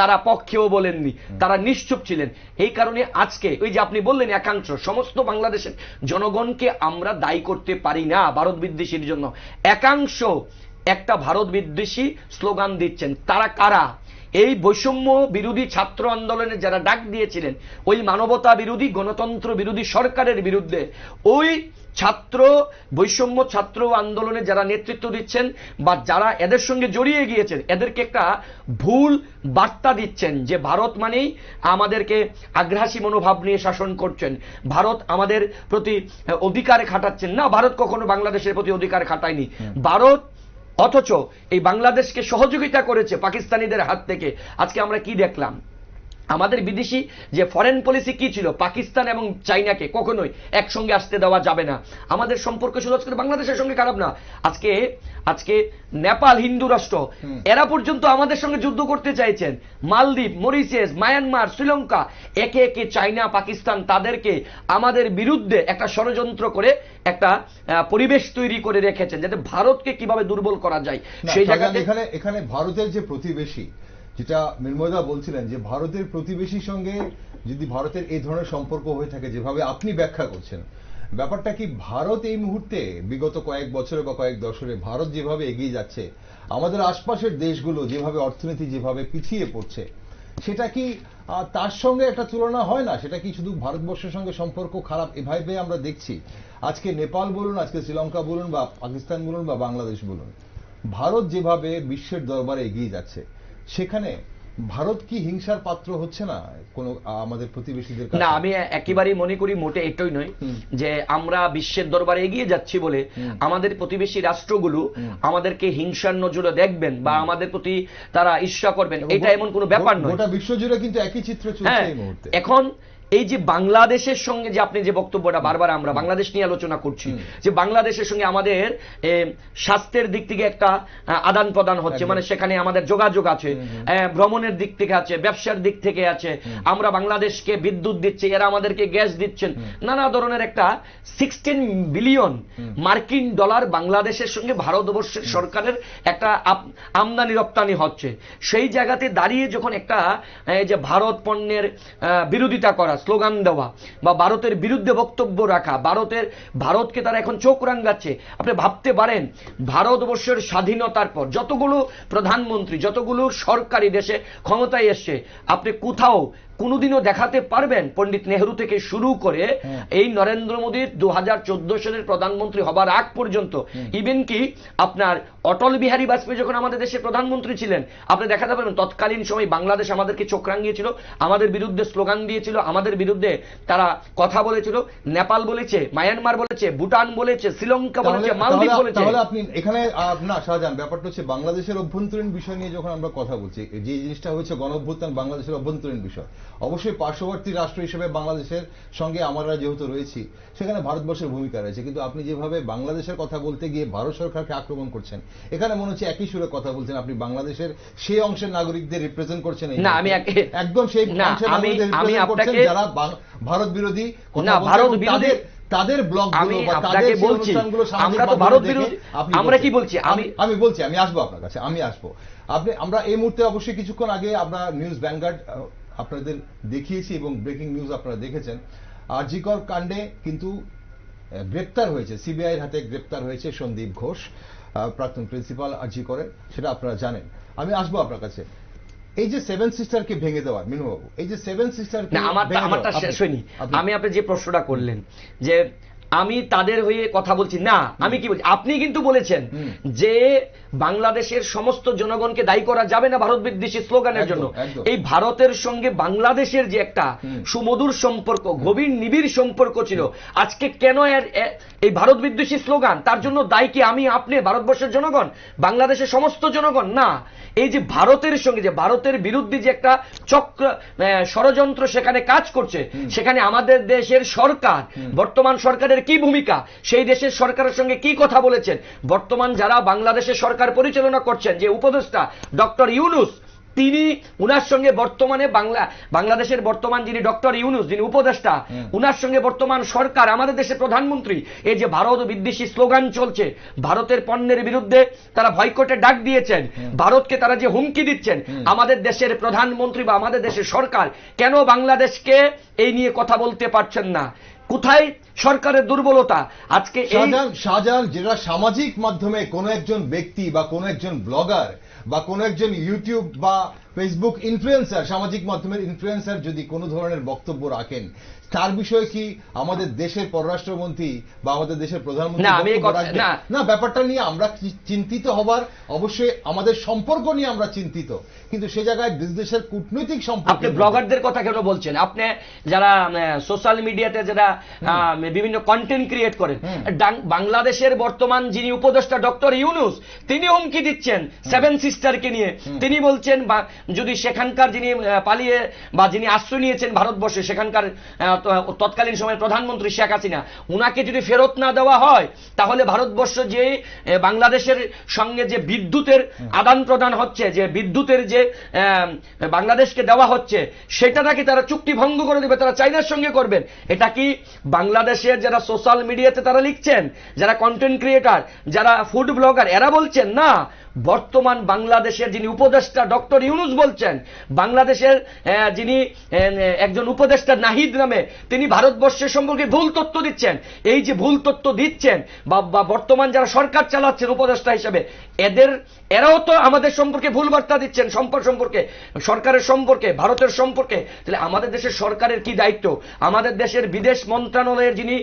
তারা পক্ষেও বলেননি, তারা নিশ্চুপ ছিলেন। এই কারণে আজকে ওই যে আপনি বললেন একাংশ, সমস্ত বাংলাদেশের জনগণকে আমরা দায়ী করতে পারি না ভারত বিদ্বেষীর জন্য। একাংশ একটা ভারত বিদ্বেষী স্লোগান দিচ্ছেন। তারা কারা? এই বৈষম্য বিরোধী ছাত্র আন্দোলনে যারা ডাক দিয়েছিলেন, ওই মানবতা বিরোধী গণতন্ত্র বিরোধী সরকারের বিরুদ্ধে, ওই ছাত্র বৈষম্য ছাত্র আন্দোলনে যারা নেতৃত্ব দিচ্ছেন বা যারা এদের সঙ্গে জড়িয়ে গিয়েছেন, এদেরকে একটা ভুল বার্তা দিচ্ছেন যে ভারত মানেই আমাদেরকে আগ্রাসী মনোভাব নিয়ে শাসন করছেন, ভারত আমাদের প্রতি অধিকার খাটাচ্ছেন। না, ভারত কখনো বাংলাদেশের প্রতি অধিকার খাটায়নি। ভারত অথচ এই বাংলাদেশকে সহযোগিতা করেছে পাকিস্তানিদের হাত থেকে। আজকে আমরা কি দেখলাম? আমাদের বিদেশি যে ফরেন পলিসি কি ছিল, পাকিস্তান এবং চাইনাকে কখনোই একসঙ্গে আসতে দেওয়া যাবে না। আমাদের সম্পর্ক শুধু আজকে বাংলাদেশের সঙ্গে খারাপ না, আজকে নেপাল হিন্দু রাষ্ট্র, এরা পর্যন্ত আমাদের সঙ্গে যুদ্ধ করতে চাইছেন। মালদ্বীপ, মরিশিয়াস, মায়ানমার, শ্রীলঙ্কা, একে একে চাইনা, পাকিস্তান তাদেরকে আমাদের বিরুদ্ধে একটা ষড়যন্ত্র করে একটা পরিবেশ তৈরি করে রেখেছেন যাতে ভারতকে কিভাবে দুর্বল করা যায়। সেই জায়গাতে এখানে ভারতের যে প্রতিবেশী, যেটা মৃন্ময়দা বলছিলেন যে ভারতের প্রতিবেশীর সঙ্গে যদি ভারতের এই ধরনের সম্পর্ক হয়ে থাকে যেভাবে আপনি ব্যাখ্যা করছেন, ব্যাপারটা কি ভারত এই মুহূর্তে বিগত কয়েক বছরে বা কয়েক দশরে ভারত যেভাবে এগিয়ে যাচ্ছে, আমাদের আশপাশের দেশগুলো যেভাবে অর্থনীতি যেভাবে পিছিয়ে পড়ছে, সেটা কি তার সঙ্গে একটা তুলনা হয় না? সেটা কি শুধু ভারতবর্ষের সঙ্গে সম্পর্ক খারাপ এভাবে আমরা দেখছি? আজকে নেপাল বলুন, আজকে শ্রীলঙ্কা বলুন, বা পাকিস্তান বলুন, বা বাংলাদেশ বলুন, ভারত যেভাবে বিশ্বের দরবারে এগিয়ে যাচ্ছে, সেখানে ভারত কি হিংসার পাত্র হচ্ছে না কোন আমাদের প্রতিবেশীদের কাছে? না, আমি একেবারেই মনে করি মোটে এটাই নয় যে আমরা বিশ্বের দরবারে এগিয়ে যাচ্ছি বলে আমাদের প্রতিবেশী রাষ্ট্রগুলো আমাদেরকে হিংসার নজরে দেখবেন বা আমাদের প্রতি তারা ঈর্ষা করবেন, এটা এমন কোনো ব্যাপার নয়। গোটা বিশ্বজুড়ে কিন্তু একই চিত্র চলছে এই মুহূর্তে। এখন এই যে বাংলাদেশের সঙ্গে যে আপনি যে বক্তব্যটা বারবার আমরা বাংলাদেশ নিয়ে আলোচনা করছি, যে বাংলাদেশের সঙ্গে আমাদের স্বাস্থ্যের দিক থেকে একটা আদান প্রদান হচ্ছে, মানে সেখানে আমাদের যোগাযোগ আছে, ভ্রমণের দিক থেকে আছে, ব্যবসার দিক থেকে আছে, আমরা বাংলাদেশকে বিদ্যুৎ দিচ্ছি, এরা আমাদেরকে গ্যাস দিচ্ছেন, নানা ধরনের একটা 16 বিলিয়ন মার্কিন ডলার বাংলাদেশের সঙ্গে ভারতবর্ষের সরকারের একটা আমদানি রপ্তানি হচ্ছে। সেই জায়গাতে দাঁড়িয়ে যখন একটা যে ভারত পণ্যের বিরোধিতা করা, স্লোগান দেওয়া বা ভারতের বিরুদ্ধে বক্তব্য রাখা, ভারতকে তারা এখন চোখ রাঙাচ্ছে। আপনি ভাবতে পারেন ভারতবর্ষের স্বাধীনতার পর যতগুলো প্রধানমন্ত্রী, যতগুলো সরকারি দেশে ক্ষমতায় এসছে, আপনি কোথাও কোনোদিনও দেখাতে পারবেন পণ্ডিত নেহরু থেকে শুরু করে এই নরেন্দ্র মোদীর 2014 সালের প্রধানমন্ত্রী হবার আগ পর্যন্ত, ইভেন কি আপনার অটল বিহারী বাজপেয়ী যখন আমাদের দেশের প্রধানমন্ত্রী ছিলেন, আপনি দেখাতে পারবেন তৎকালীন সময় বাংলাদেশ আমাদেরকে চোখ রাঙিয়েছিল, আমাদের বিরুদ্ধে স্লোগান দিয়েছিল, আমাদের বিরুদ্ধে তারা কথা বলেছিল। নেপাল বলেছে, মায়ানমার বলেছে, ভুটান বলেছে, শ্রীলঙ্কা বলেছে, মালদ্বীপ বলেছে। তাহলে আপনি এখানে না শাহজাহান, ব্যাপারটা হচ্ছে বাংলাদেশের অভ্যন্তরীণ বিষয় নিয়ে যখন আমরা কথা বলছি, যে জিনিসটা হচ্ছে গণ অভ্যুত্থান বাংলাদেশের অভ্যন্তরীণ বিষয়, অবশ্যই পার্শ্ববর্তী রাষ্ট্র হিসেবে বাংলাদেশের সঙ্গে আমরা যেহেতু রয়েছি, সেখানে ভারতবর্ষের ভূমিকা রয়েছে। কিন্তু আপনি যেভাবে বাংলাদেশের কথা বলতে গিয়ে ভারত সরকারকে আক্রমণ করছেন, এখানে মনে হচ্ছে একই সুরে কথা বলছেন, আপনি বাংলাদেশের সেই অংশের নাগরিকদের রিপ্রেজেন্ট করছেন। না, আমি একদম সেই অংশের নাগরিকদের রিপ্রেজেন্ট করছেন যারা ভারত বিরোধী কথা বলছেন, তাদের ব্লগগুলো বা তাদের অনুষ্ঠানগুলো সামাজিক মাধ্যমে দেখে আমরা কি বলছি, আমি আসবো আপনার কাছে, আমরা এই মুহূর্তে অবশ্যই কিছুক্ষণ আগে আমরা নিউজ ভ্যানগার্ড আপনাদের দেখিয়েছি এবং ব্রেকিং নিউজ আপনারা দেখেছেন। আরজি কর কাণ্ডে কিন্তু গ্রেপ্তার হয়েছে, সিবিআইয়ের হাতে গ্রেপ্তার হয়েছে সন্দীপ ঘোষ, প্রাক্তন প্রিন্সিপাল আরজি করের, সেটা আপনারা জানেন। আমি আসবো আপনার কাছে। এই যে সেভেন সিস্টারকে ভেঙে দেওয়া, মিনুবাবু, এই যে সেভেন সিস্টারকে আমারটা শেষ হয়নি। আমি আপনি যে প্রশ্নটা করলেন যে আমি তাদের হয়ে কথা বলছি না, আমি কি বলছি, আপনি কিন্তু বলেছেন যে বাংলাদেশের সমস্ত জনগণকে দায়ী করা যাবে না ভারত বিদ্বেষী স্লোগানের জন্য। এই ভারতের সঙ্গে বাংলাদেশের যে একটা সুমধুর সম্পর্ক, গভীর নিবিড় সম্পর্ক ছিল, আজকে কেন এই ভারত বিদ্বেষী স্লোগান, তার জন্য দায়ী কি আমি, আপনি, ভারতবর্ষের জনগণ, বাংলাদেশের সমস্ত জনগণ? না, এই যে ভারতের সঙ্গে, যে ভারতের বিরুদ্ধে যে একটা চক্র ষড়যন্ত্র সেখানে কাজ করছে, সেখানে আমাদের দেশের সরকার, বর্তমান সরকারের কি ভূমিকা, সেই দেশের সরকারের সঙ্গে কি কথা বলেছেন, বর্তমান যারা বাংলাদেশের সরকার পরিচালনা করছেন, যে উপদেষ্টা ডক্টর ইউনূস, তিনি উনার সঙ্গে বর্তমানে বাংলাদেশের বর্তমান যিনি ডক্টর ইউনূস, যিনি উপদেষ্টা, উনার সঙ্গে বর্তমান সরকার, আমাদের দেশের প্রধানমন্ত্রী, এই যে ভারত বিদ্বেষী স্লোগান চলছে, ভারতের পণ্যের বিরুদ্ধে তারা বয়কটের ডাক দিয়েছেন, ভারতকে তারা যে হুমকি দিচ্ছেন, আমাদের দেশের প্রধানমন্ত্রী বা আমাদের দেশের সরকার কেন বাংলাদেশকে এই নিয়ে কথা বলতে পারছেন না? কোথায় সরকারের দুর্বলতা? আজকে শাহজাহান, যেটা সামাজিক মাধ্যমে কোনো একজন ব্যক্তি বা কোনো একজন ব্লগার বা কোনো একজন ইউটিউব বা ফেসবুক ইনফ্লুয়েন্সার, সামাজিক মাধ্যমের ইনফ্লুয়েন্সার যদি কোনো ধরনের বক্তব্য রাখেন, তার বিষয়ে কি আমাদের দেশের পররাষ্ট্রমন্ত্রী বা আমাদের দেশের প্রধানমন্ত্রী না, ব্যাপারটা নিয়ে আমরা চিন্তিত হবার, অবশ্যই আমাদের সম্পর্ক নিয়ে আমরা চিন্তিত, কিন্তু সে জায়গায় দেশের কূটনৈতিক সম্পর্ক। আপনি ব্লগারদের কথা কেন বলছেন? আপনি যারা সোশ্যাল মিডিয়াতে যারা বিভিন্ন কন্টেন্ট ক্রিয়েট করেন, বাংলাদেশের বর্তমান যিনি উপদেষ্টা ডক্টর ইউনূস, তিনি হুমকি দিচ্ছেন সেভেন সিস্টারকে নিয়ে। তিনি বলছেন যদি সেখানকার যিনি পালিয়ে বা যিনি আশ্রয় নিয়েছেন ভারতবর্ষে, সেখানকার তৎকালীন সময়ের প্রধানমন্ত্রী শেখ হাসিনা, উনাকে যদি ফেরত না দেওয়া হয়, তাহলে ভারতবর্ষ যে বাংলাদেশের সঙ্গে যে বিদ্যুতের আদান প্রদান হচ্ছে, যে বিদ্যুতের যে বাংলাদেশকে দেওয়া হচ্ছে, সেটা নাকি তারা চুক্তি ভঙ্গ করে দেবে, তারা চাইনার সঙ্গে করবেন। এটা কি বাংলাদেশের যারা সোশ্যাল মিডিয়াতে তারা লিখছেন, যারা কন্টেন্ট ক্রিয়েটার, যারা ফুড ব্লগার, এরা বলছেন না? বর্তমান বাংলাদেশের যিনি উপদেষ্টা ডক্টর ইউনূস বলছেন, বাংলাদেশের যিনি একজন উপদেষ্টা নাহিদ নামে, তিনি ভারতবর্ষের সম্পর্কে ভুল তথ্য দিচ্ছেন। এই যে ভুল তথ্য দিচ্ছেন বা বর্তমান যারা সরকার চালাচ্ছেন উপদেষ্টা হিসেবে, এরাও তো আমাদের সম্পর্কে ভুল বার্তা দিচ্ছেন, সম্পর্কে, সরকারের সম্পর্কে, ভারতের সম্পর্কে। তাহলে আমাদের দেশের সরকারের কি দায়িত্ব? আমাদের দেশের বিদেশ মন্ত্রণালয়ের যিনি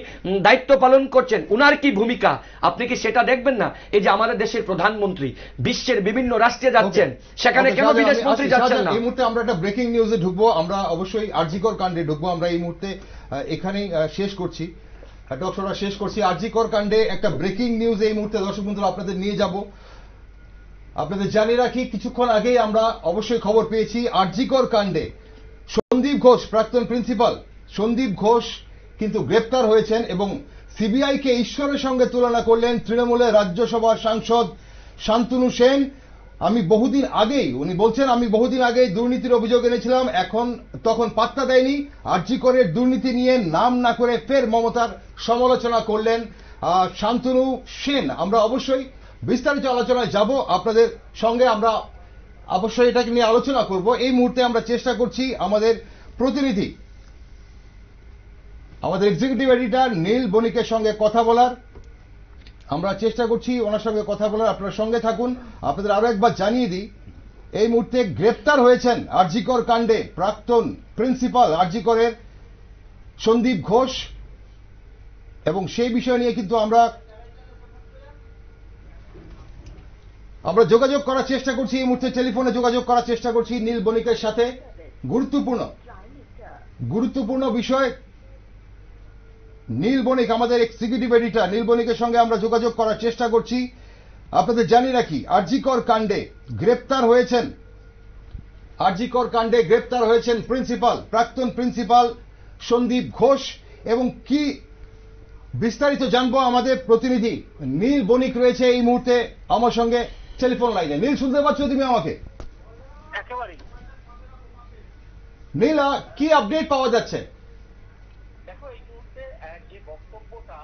দায়িত্ব পালন করছেন, উনার কি ভূমিকা? আপনি কি সেটা দেখবেন না? এই যে আমাদের দেশের প্রধানমন্ত্রী বিশ্বের বিভিন্ন রাষ্ট্রে যাচ্ছেন, সেখানে কেন বিদেশ মন্ত্রী যাচ্ছেন না? এই মুহূর্তে আমরা একটা ব্রেকিং নিউজে ঢুকবো, আমরা অবশ্যই আরজি কর কাণ্ডে ঢুকবো। আমরা এই মুহূর্তে এখানেই শেষ করছি, টকশোটা শেষ করছি। আরজি কর কাণ্ডে একটা ব্রেকিং নিউজ এই মুহূর্তে দর্শক বন্ধুরা আপনাদের নিয়ে যাব। আপনাদের জানিয়ে রাখি, কিছুক্ষণ আগেই আমরা অবশ্যই খবর পেয়েছি আরজি কর কাণ্ডে সন্দীপ ঘোষ, প্রাক্তন প্রিন্সিপাল সন্দীপ ঘোষ কিন্তু গ্রেপ্তার হয়েছেন এবং সিবিআই কে ঈশ্বরের সঙ্গে তুলনা করলেন তৃণমূলের রাজ্যসভার সাংসদ শান্তনু সেন। উনি বলছেন, আমি বহুদিন আগেই দুর্নীতির অভিযোগ এনেছিলাম, তখন পাত্তা দেয়নি। আরজি করের দুর্নীতি নিয়ে নাম না করে ফের মমতার সমালোচনা করলেন শান্তনু সেন। আমরা অবশ্যই বিস্তারিত আলোচনায় যাব আপনাদের সঙ্গে, আমরা অবশ্যই এটাকে নিয়ে আলোচনা করব। এই মুহূর্তে আমরা চেষ্টা করছি আমাদের প্রতিনিধি, আমাদের এক্সিকিউটিভ এডিটর নীল বণিকের সঙ্গে কথা বলার, আমরা চেষ্টা করছি ওনার সঙ্গে কথা বলার। আপনার সঙ্গে থাকুন। আপনাদের আরো একবার জানিয়ে দিই, এই মুহূর্তে গ্রেপ্তার হয়েছেন আরজি কর কাণ্ডে প্রাক্তন প্রিন্সিপাল আরজি করের সন্দীপ ঘোষ, এবং সেই বিষয় নিয়ে কিন্তু আমরা যোগাযোগ করার চেষ্টা করছি। এই মুহূর্তে টেলিফোনে যোগাযোগ করার চেষ্টা করছি নীল বণিকের সাথে। গুরুত্বপূর্ণ বিষয়, নীল বণিক আমাদের এক্সিকিউটিভ এডিটর, নীল বণিকের সঙ্গে আমরা যোগাযোগ করার চেষ্টা করছি। আপনাদের জানিয়ে রাখি, আরজি কর কাণ্ডে গ্রেপ্তার হয়েছেন আরজিকর কাণ্ডে গ্রেপ্তার হয়েছেন প্রাক্তন প্রিন্সিপাল সন্দীপ ঘোষ। এবং কি বিস্তারিত জানবো আমাদের প্রতিনিধি নীল বণিক রয়েছে এই মুহূর্তে আমার সঙ্গে টেলিফোন লাইনে। নীল, শুনতে পাচ্ছ তুমি আমাকে? একেবারে। নীল, কি আপডেট পাওয়া যাচ্ছে? দেখো, এই মুহূর্তে যে বক্তব্যটা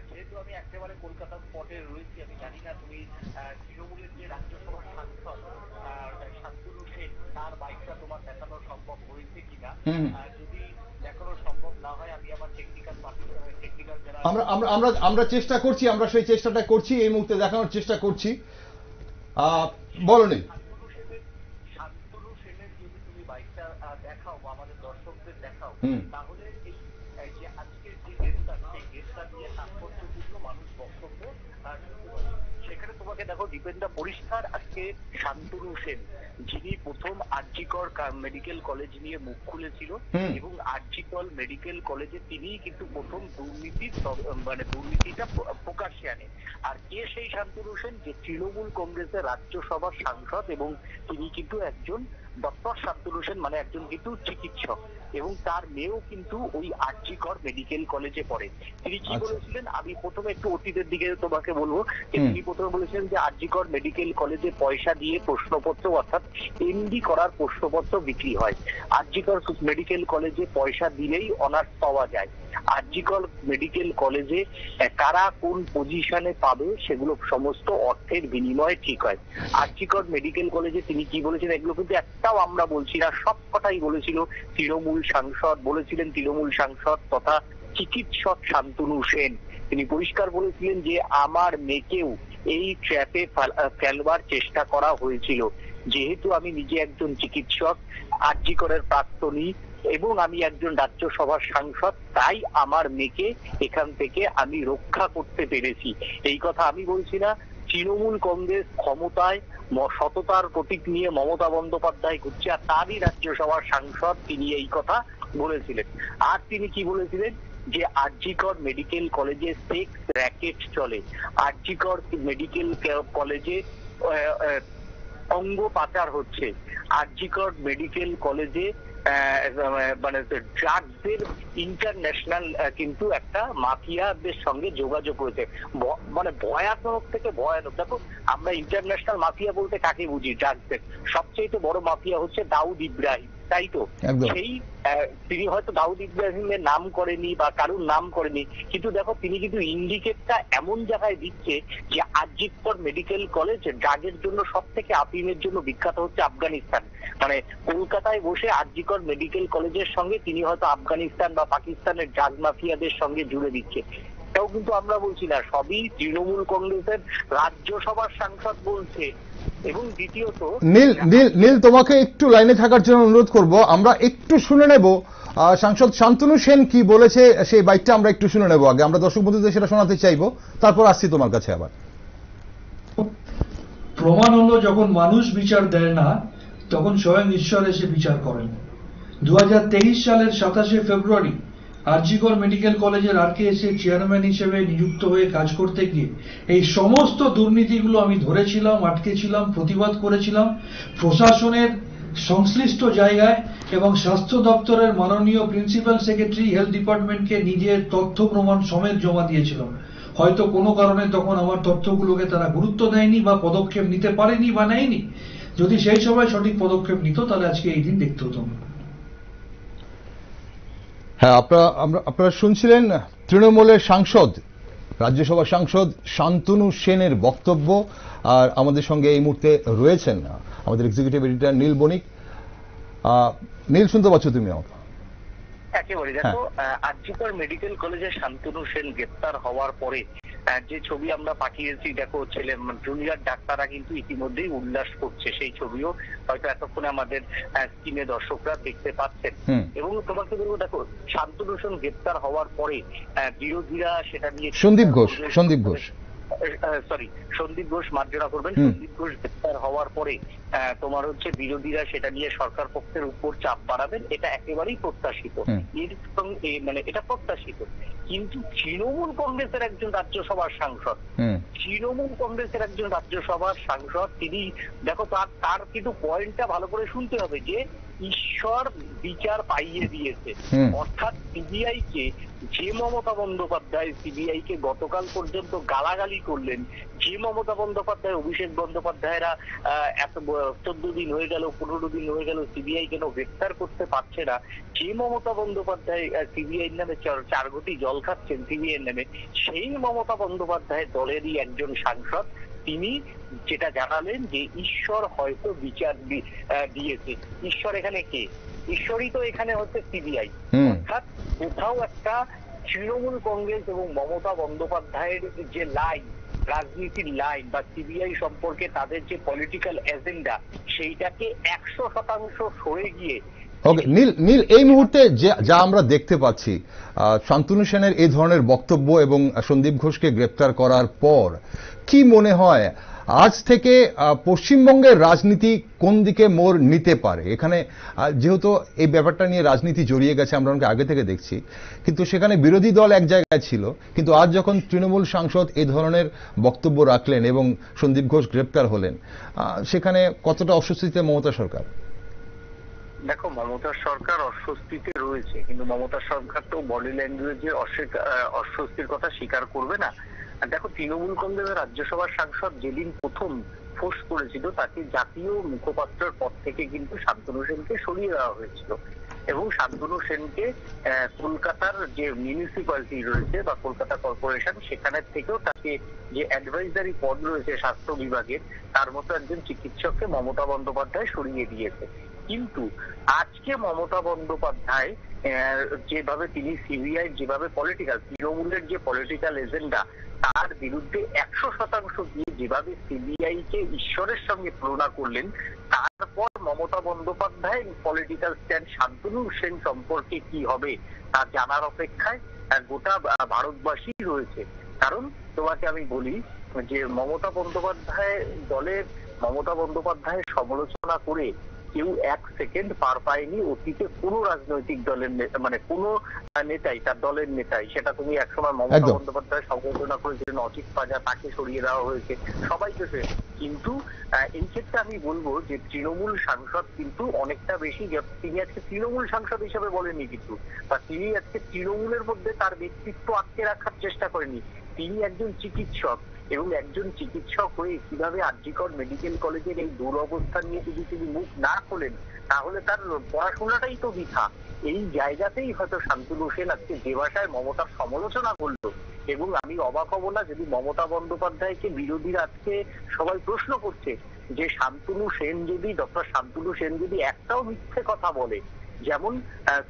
যেহেতু আমি একেবারে কলকাতার স্পটে রয়েছি, আমি জানি না তুমি তৃণমূলের যে রাজ্যসভার সাংসদ শান্তনু সেন, তার বাইকটা তোমার দেখানো সম্ভব হয়েছে কিনা। যদি দেখানো সম্ভব না হয়, আমি আমার টেকনিক্যাল যারা আমরা চেষ্টা করছি, আমরা সেই চেষ্টাটা করছি, এই মুহূর্তে দেখানোর চেষ্টা করছি। বলো নীল। শান্তনু সেনের যদি তুমি বাইকটা দেখাও বা আমাদের দর্শকদের দেখাও, তাহলে এই যে আজকের যে গ্রেফতার, সেই গ্রেফতার নিয়ে তাৎপর্যপূর্ণ মানুষ বক্তব্য সেখানে তোমাকে দেখো ডিপেন্ডটা পরিষ্কার। আজকে শান্তনু সেন, যিনি প্রথম আরজিকর মেডিকেল কলেজ নিয়ে মুখ খুলেছিল এবং আরজিকর মেডিকেল কলেজে তিনি কিন্তু প্রথম দুর্নীতিটা প্রকাশ্যে আনে। আর কে সেই শান্তনু সেন? যে তৃণমূল কংগ্রেসের রাজ্যসভার সাংসদ, এবং তিনি কিন্তু একজন ডক্টর শান্তনু সেন, মানে একজন কিন্তু চিকিৎসক, এবং তার মেয়েও কিন্তু ওই আরজিকর মেডিকেল কলেজে পড়ে। তিনি কি বলেছিলেন, আমি প্রথমে একটু অতীতের দিকে তোমাকে বলবো। তিনি প্রথমে বলেছিলেন যে আরজিকর মেডিকেল কলেজে পয়সা দিয়ে প্রশ্নপত্র, অর্থাৎ এমডি করার প্রশ্নপত্র বিক্রি হয়। আরজিকর মেডিকেল কলেজে পয়সা দিলেই অনার্স পাওয়া যায়। আরজিকর মেডিকেল কলেজে কারা কোন পজিশনে পাবে সেগুলো সমস্ত অর্থের বিনিময়ে ঠিক হয়। আরজিকর মেডিকেল কলেজে তিনি কি বলেছেন, এগুলো কিন্তু একটাও আমরা বলছি না, সব কথাই বলেছিল তৃণমূল সাংসদ, বলেছিলেন তৃণমূল সাংসদ তথা চিকিৎসক শান্তনু সেন। তিনি পরিষ্কার বলেছিলেন যে আমার মেয়েকেও এই ট্র্যাপে ফেলবার চেষ্টা করা হয়েছিল। যেহেতু আমি নিজে একজন চিকিৎসক, আরজিকরের প্রাক্তনী, এবং আমি একজন রাজ্যসভার সাংসদ, তাই আমার মেয়েকে এখান থেকে আমি রক্ষা করতে পেরেছি। এই কথা আমি বলছি না, তৃণমূল কংগ্রেস ক্ষমতায় সততার প্রতীক নিয়ে মমতা বন্দ্যোপাধ্যায় ঘুরছে, আর তারই রাজ্যসভার সাংসদ তিনি এই কথা বলেছিলেন। আর তিনি কি বলেছিলেন, যে আরজিকর মেডিকেল কলেজে সেক্স র্যাকেট চলে, আরজিকর মেডিকেল কলেজে অঙ্গ পাচার হচ্ছে, আরজিকর মেডিকেল কলেজে মানে ড্রাগসের ইন্টারন্যাশনাল কিন্তু একটা মাফিয়াদের সঙ্গে যোগাযোগ হয়েছে। মানে ভয়ানক থেকে ভয়ানক। দেখো, আমরা ইন্টারন্যাশনাল মাফিয়া বলতে কাকে বুঝি? ড্রাগসের সবচেয়ে বড় মাফিয়া হচ্ছে দাউদ ইব্রাহিম, তাই তো? সেই তিনি হয়তো দাউদ ইব্রাহিমের নাম করেনি বা কারুর নাম করেনি, কিন্তু দেখো তিনি কিন্তু ইন্ডিকেটটা এমন জায়গায় দিচ্ছে যে আরজিকর মেডিকেল কলেজ ড্রাগের জন্য, সব থেকে আফিমের জন্য বিখ্যাত হচ্ছে আফগানিস্তান। মানে কলকাতায় বসে আরজিকর মেডিকেল কলেজের সঙ্গে তিনি হয়তো আফগানিস্তান বা পাকিস্তানের ড্রাগ মাফিয়াদের সঙ্গে জুড়ে দিচ্ছে। এটাও কিন্তু আমরা বলছি না, সবই তৃণমূল কংগ্রেসের রাজ্যসভার সাংসদ বলছে। এবং দ্বিতীয়ত, নীল তোমাকে একটু লাইনে থাকার জন্য অনুরোধ করব, আমরা একটু শুনে নেব সাংসদ শান্তনু সেন কি বলেছে, সেই বাইকটা আমরা একটু শুনে নেব। আগে আমরা দর্শক বন্ধুদের সেটা শোনাতে চাইবো, তারপর আসছি তোমার কাছে আবার। প্রমাণ হলো, যখন মানুষ বিচার দেয় না, তখন স্বয়ং ঈশ্বর এসে বিচার করেন। 2023 সালের 27শে ফেব্রুয়ারি আরজিকর মেডিকেল কলেজের আরকেএসএ চেয়ারম্যান হিসেবে নিযুক্ত হয়ে কাজ করতে গিয়ে এই সমস্ত দুর্নীতিগুলো আমি ধরেছিলাম, আটকেছিলাম, প্রতিবাদ করেছিলাম। প্রশাসনের সংশ্লিষ্ট জায়গায় এবং স্বাস্থ্য দপ্তরের মাননীয় প্রিন্সিপাল সেক্রেটারি হেলথ ডিপার্টমেন্টকে নিজের তথ্য প্রমাণ সমেত জমা দিয়েছিলাম। হয়তো কোনো কারণে তখন আমার তথ্যগুলোকে তারা গুরুত্ব দেয়নি বা পদক্ষেপ নিতে পারেনি বা নেয়নি। যদি সেই সময় সঠিক পদক্ষেপ নিত, তাহলে আজকে এই দিন দেখতে হতো না। হ্যাঁ, আপনারা শুনছিলেন তৃণমূলের সাংসদ, রাজ্যসভার সাংসদ শান্তনু সেনের বক্তব্য। আর আমাদের সঙ্গে এই মুহূর্তে রয়েছেন আমাদের এক্সিকিউটিভ এডিটর নীল বণিক। নীল, শুনতে পাচ্ছ তুমি আমাকে? একেবারে। দেখো, আরজিকর মেডিকেল কলেজে শান্তনু সেন গ্রেপ্তার হওয়ার পরে যে ছবি আমরা পাঠিয়েছি, দেখো ছেলে জুনিয়র ডাক্তাররা কিন্তু ইতিমধ্যেই উল্লাস করছে। সেই ছবিও হয়তো এতক্ষণে আমাদের স্ক্রিনে দর্শকরা দেখতে পাচ্ছেন। এবং তোমাকে বলবো, দেখো শান্তনু সেন গ্রেপ্তার হওয়ার পরে বিরোধীরা সেটা নিয়ে সন্দীপ ঘোষ সন্দীপ ঘোষ মার্জনা করবেন। সন্দীপ ঘোষ গ্রেপ্তার হওয়ার পরে তোমার হচ্ছে বিরোধীরা সেটা নিয়ে সরকার পক্ষের উপর চাপ বাড়াবেন, এটা একেবারেই প্রত্যাশিত। এর সঙ্গে মানে এটা প্রত্যাশিত, কিন্তু তৃণমূল কংগ্রেসের একজন রাজ্যসভার সাংসদ, তিনি দেখো তার কিন্তু পয়েন্টটা ভালো করে শুনতে হবে যে ঈশ্বর বিচার পাইয়ে দিয়েছে, অর্থাৎ সিবিআই কে যে মমতা বন্দ্যোপাধ্যায় সিবিআই কে গতকাল পর্যন্ত গালাগালি করলেন, যে মমতা বন্দ্যোপাধ্যায় অভিষেক বন্দ্যোপাধ্যায়রা এত 14 দিন হয়ে গেল 15 দিন হয়ে গেল সিবিআই কেন গ্রেফতার করতে পারছে না, যে মমতা বন্দ্যোপাধ্যায় সিবিআই নামে 4 ঘটি জল খাচ্ছেন সিবিআই নামে, সেই মমতা বন্দ্যোপাধ্যায় দলেরই একজন সাংসদ তিনি যেটা জানালেন যে ঈশ্বর হয়তো বিচার দিয়েছে। ঈশ্বর এখানে কে? ঈশ্বরই তো এখানে হচ্ছে সিবিআই। অর্থাৎ কোথাও একটা তৃণমূল কংগ্রেস এবং মমতা বন্দ্যোপাধ্যায়ের যে লাইন, রাজনীতির লাইন বা সিবিআই সম্পর্কে তাদের যে পলিটিক্যাল এজেন্ডা, সেইটাকে 100% সরে গিয়ে ওকে নীল, এই মুহূর্তে যা আমরা দেখতে পাচ্ছি শান্তনু সেনের এই ধরনের বক্তব্য এবং সন্দীপ ঘোষকে গ্রেপ্তার করার পর কি মনে হয় আজ থেকে পশ্চিমবঙ্গের রাজনীতি কোন দিকে মোড় নিতে পারে? এখানে যেহেতু এই ব্যাপারটা নিয়ে রাজনীতি জড়িয়ে গেছে আমরা অনেক আগে থেকে দেখছি, কিন্তু সেখানে বিরোধী দল এক জায়গায় ছিল, কিন্তু আজ যখন তৃণমূল সাংসদ এই ধরনের বক্তব্য রাখলেন এবং সন্দীপ ঘোষ গ্রেপ্তার হলেন, সেখানে কতটা অস্বস্তিতে মমতা সরকার? দেখো, মমতা সরকার অস্বস্তিতে রয়েছে, কিন্তু মমতা সরকার তো বডি ল্যাঙ্গুয়েজে অস্বস্তির কথা স্বীকার করবে না। দেখো, তৃণমূল কংগ্রেসের রাজ্যসভার সাংসদ যেদিন প্রথম ফোর্স করেছিল তাকে জাতীয় মুখপাত্রের পদ থেকে কিন্তু শান্তনু সেনকে সরিয়ে দেওয়া হয়েছিল, এবং শান্তনু সেনকে কলকাতার যে মিউনিসিপ্যালিটি রয়েছে বা কলকাতা কর্পোরেশন, সেখানের থেকেও তাকে যে অ্যাডভাইজারি পদ রয়েছে স্বাস্থ্য বিভাগের, তার মতো একজন চিকিৎসককে মমতা বন্দ্যোপাধ্যায় সরিয়ে দিয়েছে। কিন্তু আজকে মমতা বন্দ্যোপাধ্যায় যেভাবে তিনি সিবিআই যেভাবে তৃণমূলের যে পলিটিক্যাল এজেন্ডা তার বিরুদ্ধে 100% গিয়ে যেভাবে সিবিআই কে ঈশ্বরের সঙ্গে তুলনা করলেন, তারপর মমতা বন্দ্যোপাধ্যায় পলিটিক্যাল স্ট্যান্ড শান্তনু সেন সম্পর্কে কি হবে তা জানার অপেক্ষায় গোটা ভারতবাসী রয়েছে। কারণ তোমাকে আমি বলি যে মমতা বন্দ্যোপাধ্যায়ের সমালোচনা করে কেউ 1 সেকেন্ড পার পায়নি অতীতে কোনো রাজনৈতিক দলের মানে কোনো নেতাই, তার দলের নেতাই। সেটা তুমি একসময় মমতা বন্দ্যোপাধ্যায় সমালোচনা করেছিলেন অচিত পাজা, তাকে সরিয়ে দেওয়া হয়েছে, সবাইকে। কিন্তু এই ক্ষেত্রে আমি বলবো যে তৃণমূল সাংসদ কিন্তু অনেকটা বেশি, তিনি আজকে তৃণমূল সাংসদ হিসেবে বলেননি কিন্তু, বা তিনি আজকে তৃণমূলের মধ্যে তার ব্যক্তিত্ব আটকে রাখার চেষ্টা করেনি। তিনি একজন চিকিৎসক, এবং একজন চিকিৎসক হয়ে কিভাবে আরজিকর মেডিকেল কলেজের এই দুরবস্থা নিয়ে যদি তিনি মুখ না খোলেন তাহলে তার পড়াশোনাটাই তো বৃথা। এই জায়গাতেই হয়তো শান্তনু সেন আজকে যে ভাষায় মমতার সমালোচনা করলো, এবং আমি অবাক হব না যদি মমতা বন্দ্যোপাধ্যায়কে বিরোধীরা আজকে সবাই প্রশ্ন করছে যে ডক্টর শান্তনু সেন যদি একটাও মিথ্যে কথা বলে, যেমন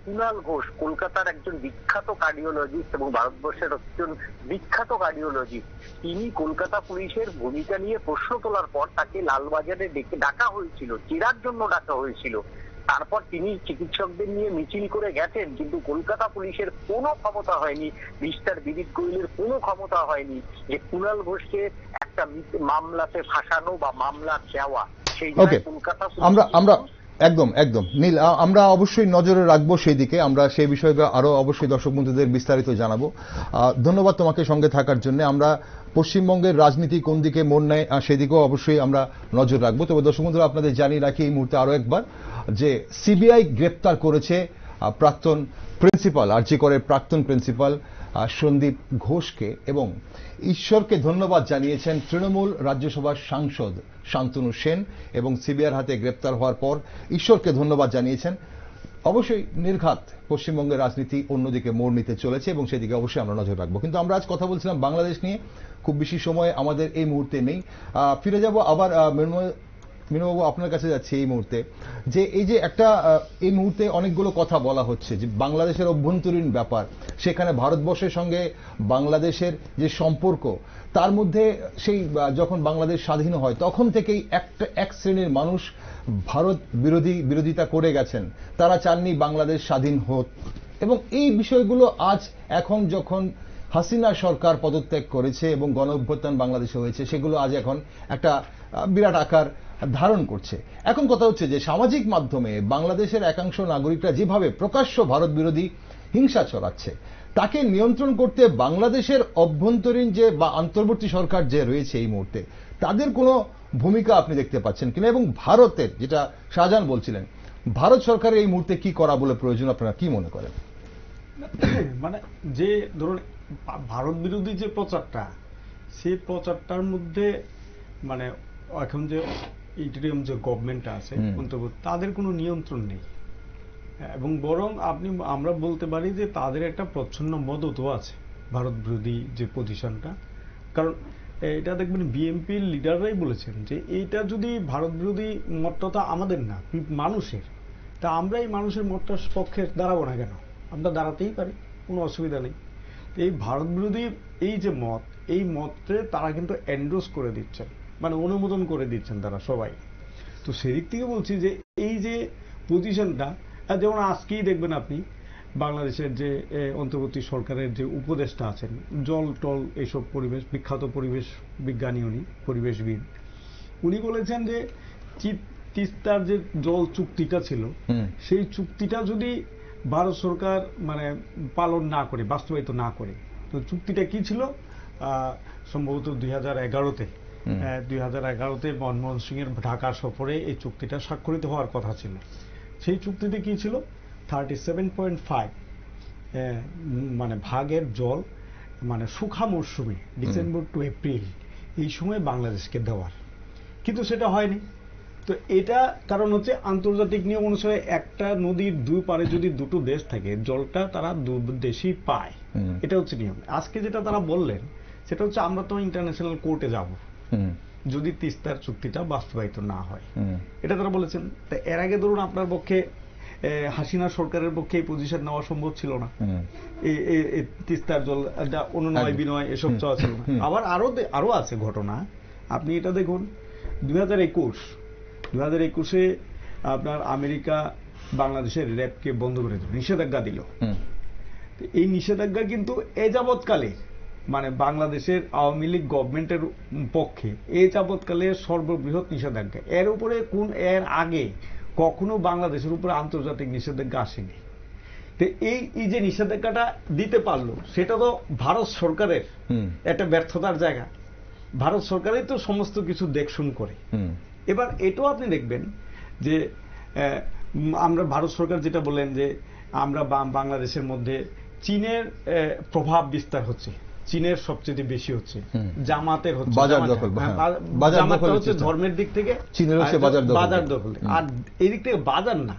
কুণাল ঘোষ কলকাতার একজন বিখ্যাত কার্ডিওলজিস্ট এবং ভারতবর্ষের একজন বিখ্যাত কার্ডিওলজিস্ট, তিনি কলকাতা পুলিশের ভূমিকা নিয়ে প্রশ্ন তোলার পর তাকে লালবাজারে ডাকা হয়েছিল, চেরার জন্য ডাকা হয়েছিল। তারপর তিনি চিকিৎসকদের নিয়ে মিছিল করে গেছেন, কিন্তু কলকাতা পুলিশের কোনো ক্ষমতা হয়নি, মিস্টার বিদিত গোয়েলের কোনো ক্ষমতা হয়নি যে কুণাল ঘোষকে একটা মামলাতে ফাঁসানো বা মামলা দেওয়া। সেই কলকাতা আমরা একদম নীল, আমরা অবশ্যই নজরে রাখবো সেই দিকে, আমরা সেই বিষয়ে আরো অবশ্যই দর্শক বন্ধুদের বিস্তারিত জানাবো। ধন্যবাদ তোমাকে সঙ্গে থাকার জন্য। আমরা পশ্চিমবঙ্গের রাজনীতি কোন দিকে মন নেয় সেদিকেও অবশ্যই আমরা নজর রাখবো। তবে দর্শক বন্ধুরা আপনাদের জানিয়ে রাখি এই মুহূর্তে আরো একবার যে সিবিআই গ্রেপ্তার করেছে প্রাক্তন প্রিন্সিপাল, আরজি করের প্রাক্তন প্রিন্সিপাল সন্দীপ ঘোষকে, এবং ঈশ্বরকে ধন্যবাদ জানিয়েছেন তৃণমূল রাজ্যসভার সাংসদ শান্তনু সেন, এবং সিবিআইয়ের হাতে গ্রেপ্তার হওয়ার পর ঈশ্বরকে ধন্যবাদ জানিয়েছেন। অবশ্যই নির্ঘাত পশ্চিমবঙ্গের রাজনীতি অন্যদিকে মোড় নিতে চলেছে এবং সেদিকে অবশ্যই আমরা নজর রাখবো। কিন্তু আমরা আজ কথা বলছিলাম বাংলাদেশ নিয়ে, খুব বেশি সময় আমাদের এই মুহূর্তে নেই। ফিরে যাব আবার মীনুবাবু আপনার কাছে যাচ্ছে এই মুহূর্তে, যে এই যে একটা এই মুহূর্তে অনেকগুলো কথা বলা হচ্ছে যে বাংলাদেশের অভ্যন্তরীণ ব্যাপার, সেখানে ভারতবর্ষের সঙ্গে বাংলাদেশের যে সম্পর্ক, তার মধ্যে সেই যখন বাংলাদেশ স্বাধীন হয় তখন থেকেই এক শ্রেণীর মানুষ ভারত বিরোধিতা করে গেছেন, তারা চাননি বাংলাদেশ স্বাধীন হোক, এবং এই বিষয়গুলো আজ এখন যখন হাসিনা সরকার পদত্যাগ করেছে এবং গণ অভ্যুত্থান বাংলাদেশে হয়েছে, সেগুলো আজ এখন একটা বিরাট আকার ধারণ করছে। এখন কথা হচ্ছে যে সামাজিক মাধ্যমে বাংলাদেশের একাংশ নাগরিকরা যেভাবে প্রকাশ্য ভারত বিরোধী হিংসা ছড়াচ্ছে, তাকে নিয়ন্ত্রণ করতে বাংলাদেশের অভ্যন্তরীণ যে বা অন্তর্বর্তী সরকার যে রয়েছে এই মুহূর্তে, তাদের কোনো ভূমিকা আপনি দেখতে পাচ্ছেন কিনা? এবং ভারতের, যেটা শাহজাহান বলছিলেন, ভারত সরকারের এই মুহূর্তে কি করা বলে প্রয়োজন আপনারা কি মনে করেন? মানে যে ধরুন ভারত বিরোধী যে প্রচারটা, সেই প্রচারটার মধ্যে মানে এখন যে ইন্টারিম যে গভর্নমেন্ট আছে অন্তর্বর্তী, তাদের কোনো নিয়ন্ত্রণ নেই, এবং বরং আমরা বলতে পারি যে তাদের একটা প্রচ্ছন্ন মদতও আছে ভারত বিরোধী যে পজিশনটা। কারণ এটা দেখবেন বিএনপির লিডাররাই বলেছেন যে এইটা যদি ভারত বিরোধী মতটা আমাদের না, মানুষের, তা আমরা এই মানুষের মতটার পক্ষে দাঁড়াবো না কেন? আমরা দাঁড়াতেই পারি, কোনো অসুবিধা নেই। এই ভারত বিরোধী এই যে মত, এই মতকে তারা কিন্তু এন্ডোর্স করে দিচ্ছেন, মানে অনুমোদন করে দিচ্ছেন তারা সবাই। তো সেদিক থেকে বলছি যে এই যে পজিশনটা, যেমন আজকেই দেখবেন আপনি বাংলাদেশের যে অন্তর্বর্তী সরকারের যে উপদেষ্টা আছেন, জল টল এইসব পরিবেশ, বিখ্যাত পরিবেশ বিজ্ঞানী, উনি পরিবেশবিদ, উনি বলেছেন যে তিস্তার যে জল চুক্তিটা ছিল, সেই চুক্তিটা যদি ভারত সরকার মানে পালন না করে, বাস্তবায়িত না করে, তো চুক্তিটা কি ছিল? সম্ভবত 2011-তে 2011-তে মনমোহন সিং এর ঢাকা সফরে এই চুক্তিটা স্বাক্ষরিত হওয়ার কথা ছিল। সেই চুক্তিতে কি ছিল? 37.5 মানে ভাগের জল মানে শুখা মরশুমে ডিসেম্বর টু এপ্রিল এই সময় বাংলাদেশকে দেওয়ার, কিন্তু সেটা হয়নি। তো এটা কারণ হচ্ছে আন্তর্জাতিক নিয়ম অনুসারে একটা নদীর দুই পারে যদি দুটো দেশ থাকে, জলটা তারা দু দেশই পায়, এটা হচ্ছে নিয়ম। আজকে যেটা তারা বললেন সেটা হচ্ছে আমরা তো ইন্টারন্যাশনাল কোর্টে যাব যদি তিস্তার চুক্তিটা বাস্তবায়িত না হয়, এটা তারা বলেছেন। তা এর আগে ধরুন আপনার পক্ষে হাসিনা সরকারের পক্ষে এই পজিশন নেওয়া সম্ভব ছিল না, তিস্তার জল অনুনয় বিনয় এসব চাওয়া ছিল না। আবার আরো আছে ঘটনা, আপনি এটা দেখুন 2021-এ আপনার আমেরিকা বাংলাদেশের র্যাবকে বন্ধ করে দিল, নিষেধাজ্ঞা দিল। এই নিষেধাজ্ঞা কিন্তু এ যাবৎকালে মানে বাংলাদেশের আওয়ামী লীগ গভর্নমেন্টের পক্ষে এই যাবৎকালে সর্ববৃহৎ নিষেধাজ্ঞা। এর আগে কখনো বাংলাদেশের উপরে আন্তর্জাতিক নিষেধাজ্ঞা আসেনি। তো এই যে নিষেধাজ্ঞাটা দিতে পারলো, সেটা তো ভারত সরকারের একটা ব্যর্থতার জায়গা। ভারত সরকারই তো সমস্ত কিছু দেখশুন করে। এবার এটাও আপনি দেখবেন যে আমরা ভারত সরকার যেটা বলেন যে আমরা বাংলাদেশের মধ্যে চীনের প্রভাব বিস্তার হচ্ছে, চীনের সবচেয়ে বেশি হচ্ছে, জামাতের হচ্ছে জামাতটা হচ্ছে ধর্মের দিক থেকে, চীনের হচ্ছে বাজার দখল। আর এই দিক থেকে বাজার না,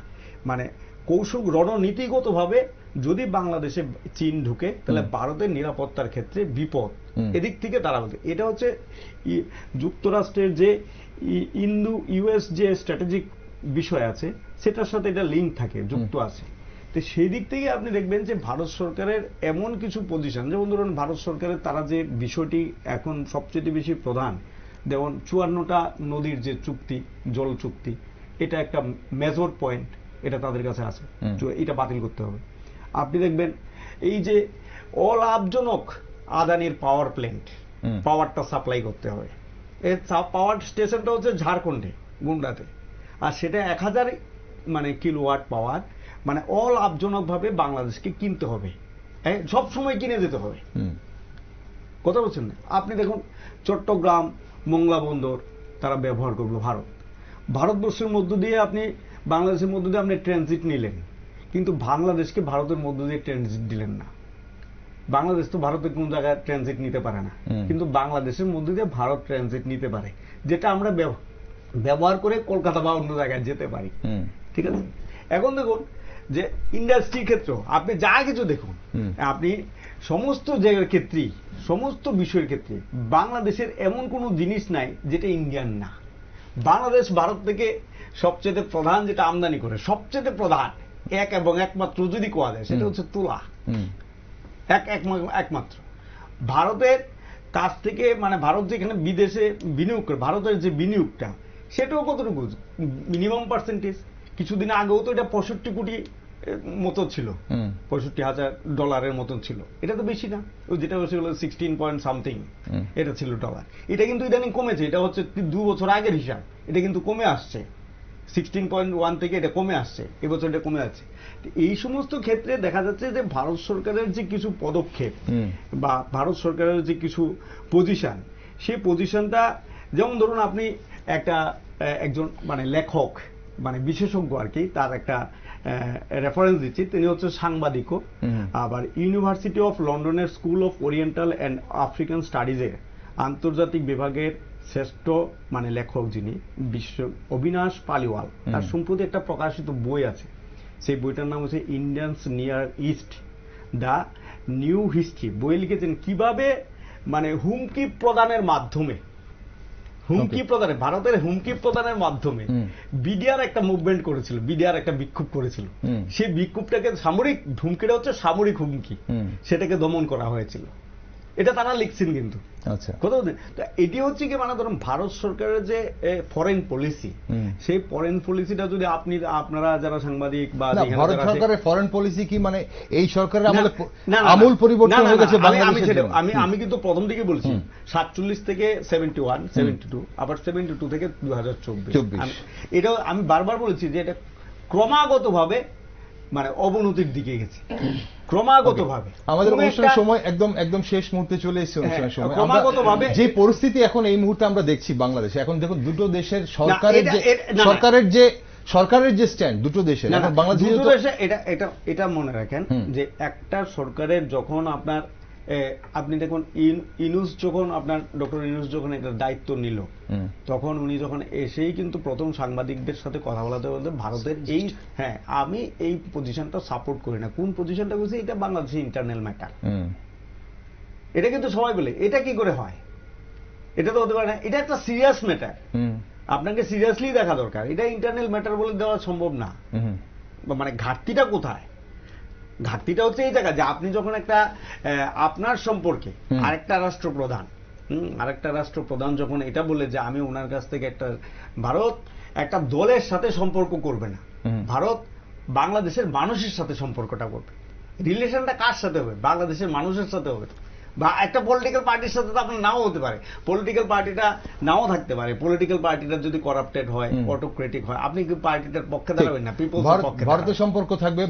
মানে কৌশল রণনীতিগত ভাবে যদি বাংলাদেশে চীন ঢুকে তাহলে ভারতের নিরাপত্তার ক্ষেত্রে বিপদ, এদিক থেকে তারা বলতে। এটা হচ্ছে যুক্তরাষ্ট্রের যে ইন্দো ইউএস যে স্ট্র্যাটেজিক বিষয় আছে সেটার সাথে এটা লিঙ্ক থাকে, যুক্ত আছে। তো সেই দিক থেকে আপনি দেখবেন যে ভারত সরকারের এমন কিছু পজিশন, যেমন ধরুন ভারত সরকারের তারা যে বিষয়টি এখন সবচেয়ে বেশি প্রধান, যেমন 54টা নদীর যে চুক্তি, জল চুক্তি, এটা একটা মেজর পয়েন্ট, এটা তাদের কাছে আছে, এটা বাতিল করতে হবে। আপনি দেখবেন এই যে অলাভজনক আদানির পাওয়ার প্ল্যান্ট, পাওয়ারটা সাপ্লাই করতে হবে। এর পাওয়ার স্টেশনটা হচ্ছে ঝাড়খণ্ডে গুন্ডাতে, আর সেটা 1000 মানে কিলোওয়াট পাওয়ার, মানে অলাভজনক ভাবে বাংলাদেশকে কিনতে হবে, সব সময় কিনে দিতে হবে। কথা বলছেন না? আপনি দেখুন চট্টগ্রাম মোংলা বন্দর তারা ব্যবহার করলো ভারতবর্ষের মধ্য দিয়ে, আপনি বাংলাদেশের মধ্য দিয়ে আপনি ট্রানজিট নিলেন, কিন্তু বাংলাদেশকে ভারতের মধ্য দিয়ে ট্রানজিট দিলেন না। বাংলাদেশ তো ভারতের কোন জায়গায় ট্রানজিট নিতে পারে না, কিন্তু বাংলাদেশের মধ্য দিয়ে ভারত ট্রানজিট নিতে পারে, যেটা আমরা ব্যবহার করে কলকাতা বা অন্য জায়গায় যেতে পারি। ঠিক আছে? এখন দেখুন যে ইন্ডাস্ট্রির ক্ষেত্র আপনি যা কিছু দেখুন, আপনি সমস্ত জায়গার ক্ষেত্রেই, সমস্ত বিষয়ের ক্ষেত্রে বাংলাদেশের এমন কোনো জিনিস নাই যেটা ইন্ডিয়ান না। বাংলাদেশ ভারত থেকে সবচেয়ে প্রধান যেটা আমদানি করে, সবচেয়ে প্রধান এক এবং একমাত্র যদি কোয়া যায়, সেটা হচ্ছে তুলা। একমাত্র ভারতের কাছ থেকে, মানে ভারত যেখানে বিদেশে বিনিয়োগ করে, ভারতের যে বিনিয়োগটা সেটাও কতটুকু, মিনিমাম পার্সেন্টেজ। কিছুদিন আগেও তো এটা 65 কোটি মতো ছিল, $65,000 মতন ছিল। এটা তো বেশি না, ওই যেটা হচ্ছে 16 পয়েন্ট সামথিং এটা ছিল ডলার। এটা কিন্তু ইদানিং কমেছে, এটা হচ্ছে 2 বছর আগের হিসাব, এটা কিন্তু কমে আসছে 16.1 থেকে এটা কমে আসছে, এবছর এটা কমে আছে। এই সমস্ত ক্ষেত্রে দেখা যাচ্ছে যে ভারত সরকারের যে কিছু পদক্ষেপ বা ভারত সরকারের যে কিছু পজিশন, সেই পজিশনটা যেমন ধরুন আপনি একজন মানে লেখক মানে বিশেষজ্ঞ আর কি, তার একটা রেফারেন্স দিচ্ছি, তিনি হচ্ছে সাংবাদিকও, আবার ইউনিভার্সিটি অফ লন্ডনের school of oriental and African স্টাডিজের আন্তর্জাতিক বিভাগের শ্রেষ্ঠ মানে লেখক যিনি অবিনাশ পালিওয়াল। তার সম্প্রতি একটা প্রকাশিত বই আছে, সেই বইটার নাম হচ্ছে Indians near east the new history. বই লিখেছেন কিভাবে মানে হুমকি প্রদানের মাধ্যমে ভারতের হুমকি প্রদানের মাধ্যমে বিডিআর একটা মুভমেন্ট করেছিল, বিডিআর একটা বিক্ষোভ করেছিল, সেই বিক্ষোভটাকে সামরিক হুমকিটা হচ্ছে সামরিক হুমকি, সেটাকে দমন করা হয়েছিল। এটা তারা লিখছেন কিন্তু। আচ্ছা, কথা বলতে এটি হচ্ছে কি মানে ধরুন ভারত সরকারের যে ফরেন পলিসি, সেই ফরেন পলিসিটা যদি আপনারা যারা সাংবাদিক বা ভারত সরকারের ফরেন পলিসি কি মানে এই সরকারের আমূল পরিবর্তন হয়ে গেছে বাংলাদেশের? আমি কিন্তু প্রথম দিকে বলছি 47 থেকে 71, 72, আবার 72 থেকে 2024। এটা আমি বারবার বলেছি যে এটা ক্রমাগতভাবে মানে অবনতির দিকে গেছে, ক্রমাগতভাবে। আমাদের অনুষ্ঠানের সময় একদম শেষ মুহূর্তে চলে এসেছে অনুষ্ঠানের সময়। ক্রমাগতভাবে যে পরিস্থিতি এখন এই মুহূর্তে আমরা দেখছি বাংলাদেশে, এখন দেখুন দুটো দেশের সরকারের যে স্ট্যান্ড দুটো দেশের, এখন বাংলাদেশে এটা মনে রাখেন যে একটা সরকারের যখন আপনি দেখুন ইউনূস যখন ডক্টর ইউনূস যখন একটা দায়িত্ব নিল, তখন উনি যখন এসেই কিন্তু প্রথম সাংবাদিকদের সাথে কথা বলাতে বলতে ভারতের আমি এই পজিশনটা সাপোর্ট করি না। কোন পজিশনটা বলছি? এটা বাংলাদেশের ইন্টারনাল ম্যাটার। এটা কিন্তু সবাই বলে, এটা কি করে হয়? এটা তো হতে পারে না, এটা একটা সিরিয়াস ম্যাটার, আপনাকে সিরিয়াসলি দেখা দরকার। এটা ইন্টারনাল ম্যাটার বলে দেওয়া সম্ভব না। মানে ঘাটতিটা কোথায়? ঘাটতিটা হচ্ছে এই জায়গা যে আপনি যখন আপনার সম্পর্কে আরেকটা রাষ্ট্রপ্রধান যখন এটা বলে যে আমি ওনার কাছ থেকে ভারত একটা দলের সাথে সম্পর্ক করবে না, ভারত বাংলাদেশের মানুষের সাথে সম্পর্কটা করবে। রিলেশনটা কার সাথে হবে? বাংলাদেশের মানুষের সাথে হবে। বা একটা পলিটিক্যাল পার্টির সাথে তো আপনার নাও হতে পারে, পলিটিক্যাল পার্টিটা নাও থাকতে পারে। পলিটিক্যাল পার্টিটা যদি করাপ্টেড হয়, অটোক্রেটিক হয়, আপনি কি পার্টিটার পক্ষে দাঁড়াবেন না, পিপলস পক্ষে। ভারতের সম্পর্ক থাকবে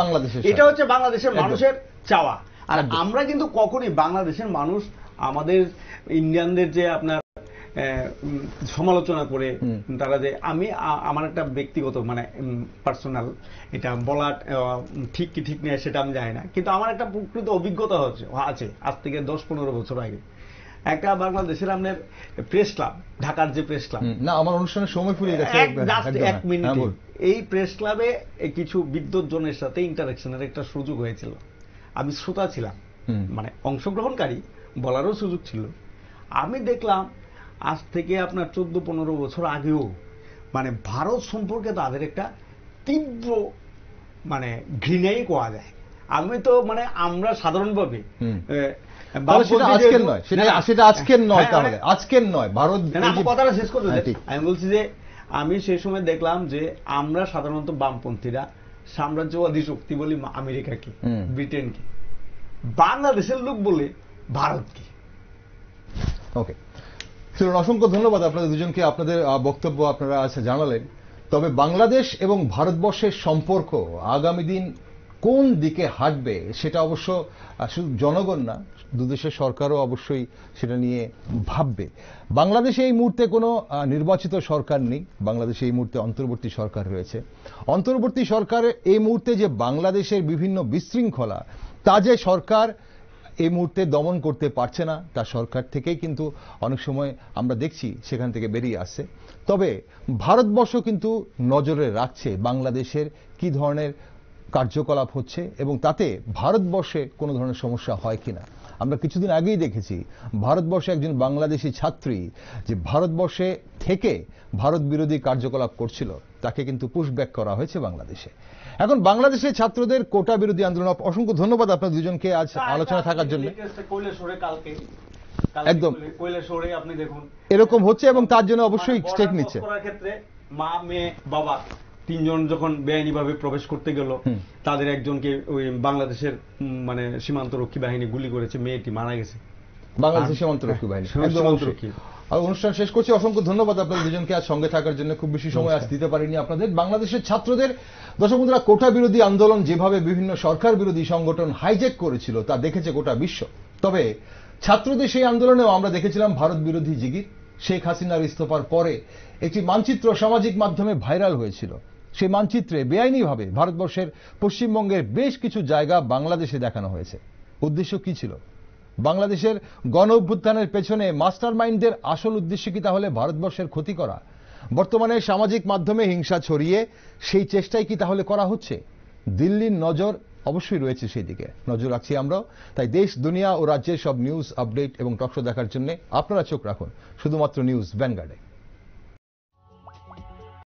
বাংলাদেশের। এটা হচ্ছে বাংলাদেশের মানুষের চাওয়া। আর আমরা কিন্তু কখনই বাংলাদেশের মানুষ আমাদের ইন্ডিয়ানদের যে আপনার সমালোচনা করে তারা যে আমার একটা ব্যক্তিগত মানে পার্সোনাল, এটা বলা ঠিক কি ঠিক নেই সেটা আমি জানি না, কিন্তু আমার একটা প্রকৃত অভিজ্ঞতা আছে আজ থেকে 10-15 বছর আগে। একটা বাংলাদেশের আপনার প্রেস ক্লাব, ঢাকার যে প্রেস ক্লাব, না আমার অনুষ্ঠানের সময় ফুরিয়ে গেছে, এক মিনিট। এই প্রেস ক্লাবে কিছু বিদ্যুৎজনের সাথে ইন্টারাকশনের একটা সুযোগ হয়েছিল। আমি শ্রোতা ছিলাম, মানে অংশগ্রহণকারী, বলারও সুযোগ ছিল। আমি দেখলাম আজ থেকে আপনার 14-15 বছর আগেও মানে ভারত সম্পর্কে তাদের একটা তীব্র মানে ঘৃণাই কোয়া যায়। আমি তো মানে আমরা সাধারণভাবে কথাটা শেষ করতে আমি বলছি যে আমি সেই সময় দেখলাম যে আমরা সাধারণত বামপন্থীরা সাম্রাজ্যবাদী শক্তি বলি আমেরিকাকে, ব্রিটেনকে, বাংলাদেশের লোক বলে ভারতকে। ওকে, অসংখ্য ধন্যবাদ আপনাদের দুজনকে, আপনাদের বক্তব্য আপনারা আজ জানালেন। তবে বাংলাদেশ এবং ভারতবর্ষের সম্পর্ক আগামী দিন কোন দিকে হাঁটবে সেটা অবশ্য শুধু জনগণ না, দুদেশের সরকারও অবশ্যই সেটা নিয়ে ভাববে। বাংলাদেশে এই মুহূর্তে কোনো নির্বাচিত সরকার নেই, বাংলাদেশে এই মুহূর্তে অন্তর্বর্তী সরকার রয়েছে। অন্তর্বর্তী সরকারের এই মুহূর্তে যে বাংলাদেশের বিভিন্ন বিশৃঙ্খলা তা যে সরকার এই মুহূর্তে দমন করতে পারছে না, তা সরকার থেকেই কিন্তু অনেক সময় আমরা দেখছি সেখান থেকে বেরিয়ে আসছে। তবে ভারতবর্ষ কিন্তু নজরে রাখছে বাংলাদেশের কি ধরনের কার্যকলাপ হচ্ছে এবং তাতে ভারতবর্ষে কোনো ধরনের সমস্যা হয় কিনা। আমরা কিছুদিন আগেই দেখেছি ভারতবর্ষে একজন বাংলাদেশি ছাত্রী যে ভারতবর্ষে থেকে ভারত বিরোধী কার্যকলাপ করছিল, তাকে কিন্তু পুশব্যাক করা হয়েছে বাংলাদেশে। এখন বাংলাদেশের ছাত্রদের কোটা বিরোধী আন্দোলন। অসংখ্য ধন্যবাদ আপনার দুজনকে আজ আলোচনা থাকার জন্য। একদম আপনি দেখুন এরকম হচ্ছে এবং তার জন্য অবশ্যই স্টেপ নিচ্ছে। ক্ষেত্রে মা, মেয়ে, বাবা তিনজন যখন বেআইনিভাবে প্রবেশ করতে গেল, তাদের একজনকে ওই বাংলাদেশের মানে সীমান্তরক্ষী বাহিনী গুলি করেছে, মেয়েটি মারা গেছে। বাংলাদেশের সীমান্তরক্ষী বাহিনী। সীমান্তরক্ষী। আর অনুষ্ঠান শেষ করছি। অসংখ্য ধন্যবাদ আপনাদের দুজনকে আজ সঙ্গে থাকার জন্য। খুব বেশি সময় আজ দিতে পারিনি আপনাদের। বাংলাদেশের ছাত্রদের দর্শক বন্ধুরা, কোটা বিরোধী আন্দোলন যেভাবে বিভিন্ন সরকার বিরোধী সংগঠন হাইজ্যাক করেছিল তা দেখেছে গোটা বিশ্ব। তবে ছাত্রদের সেই আন্দোলনেও আমরা দেখেছিলাম ভারত বিরোধী জিগির। শেখ হাসিনার ইস্তফার পরে একটি মানচিত্র সামাজিক মাধ্যমে ভাইরাল হয়েছিল। সেই মানচিত্রে বেআইনিভাবে ভারতবর্ষের পশ্চিমবঙ্গের বেশ কিছু জায়গা বাংলাদেশে দেখানো হয়েছে। উদ্দেশ্য কি ছিল? বাংলাদেশের গণ অভ্যুত্থানের পেছনে মাস্টার মাইন্ডদের আসল উদ্দেশ্য কি তাহলে ভারতবর্ষের ক্ষতি করা? বর্তমানে সামাজিক মাধ্যমে হিংসা ছড়িয়ে সেই চেষ্টাই কি তাহলে করা হচ্ছে? দিল্লির নজর অবশ্যই রয়েছে সেই দিকে, নজর রাখছি আমরাও। তাই দেশ, দুনিয়া ও রাজ্যের সব নিউজ, আপডেট এবং টকশো দেখার জন্য আপনারা চোখ রাখুন শুধুমাত্র নিউজ ভ্যানগার্ডে।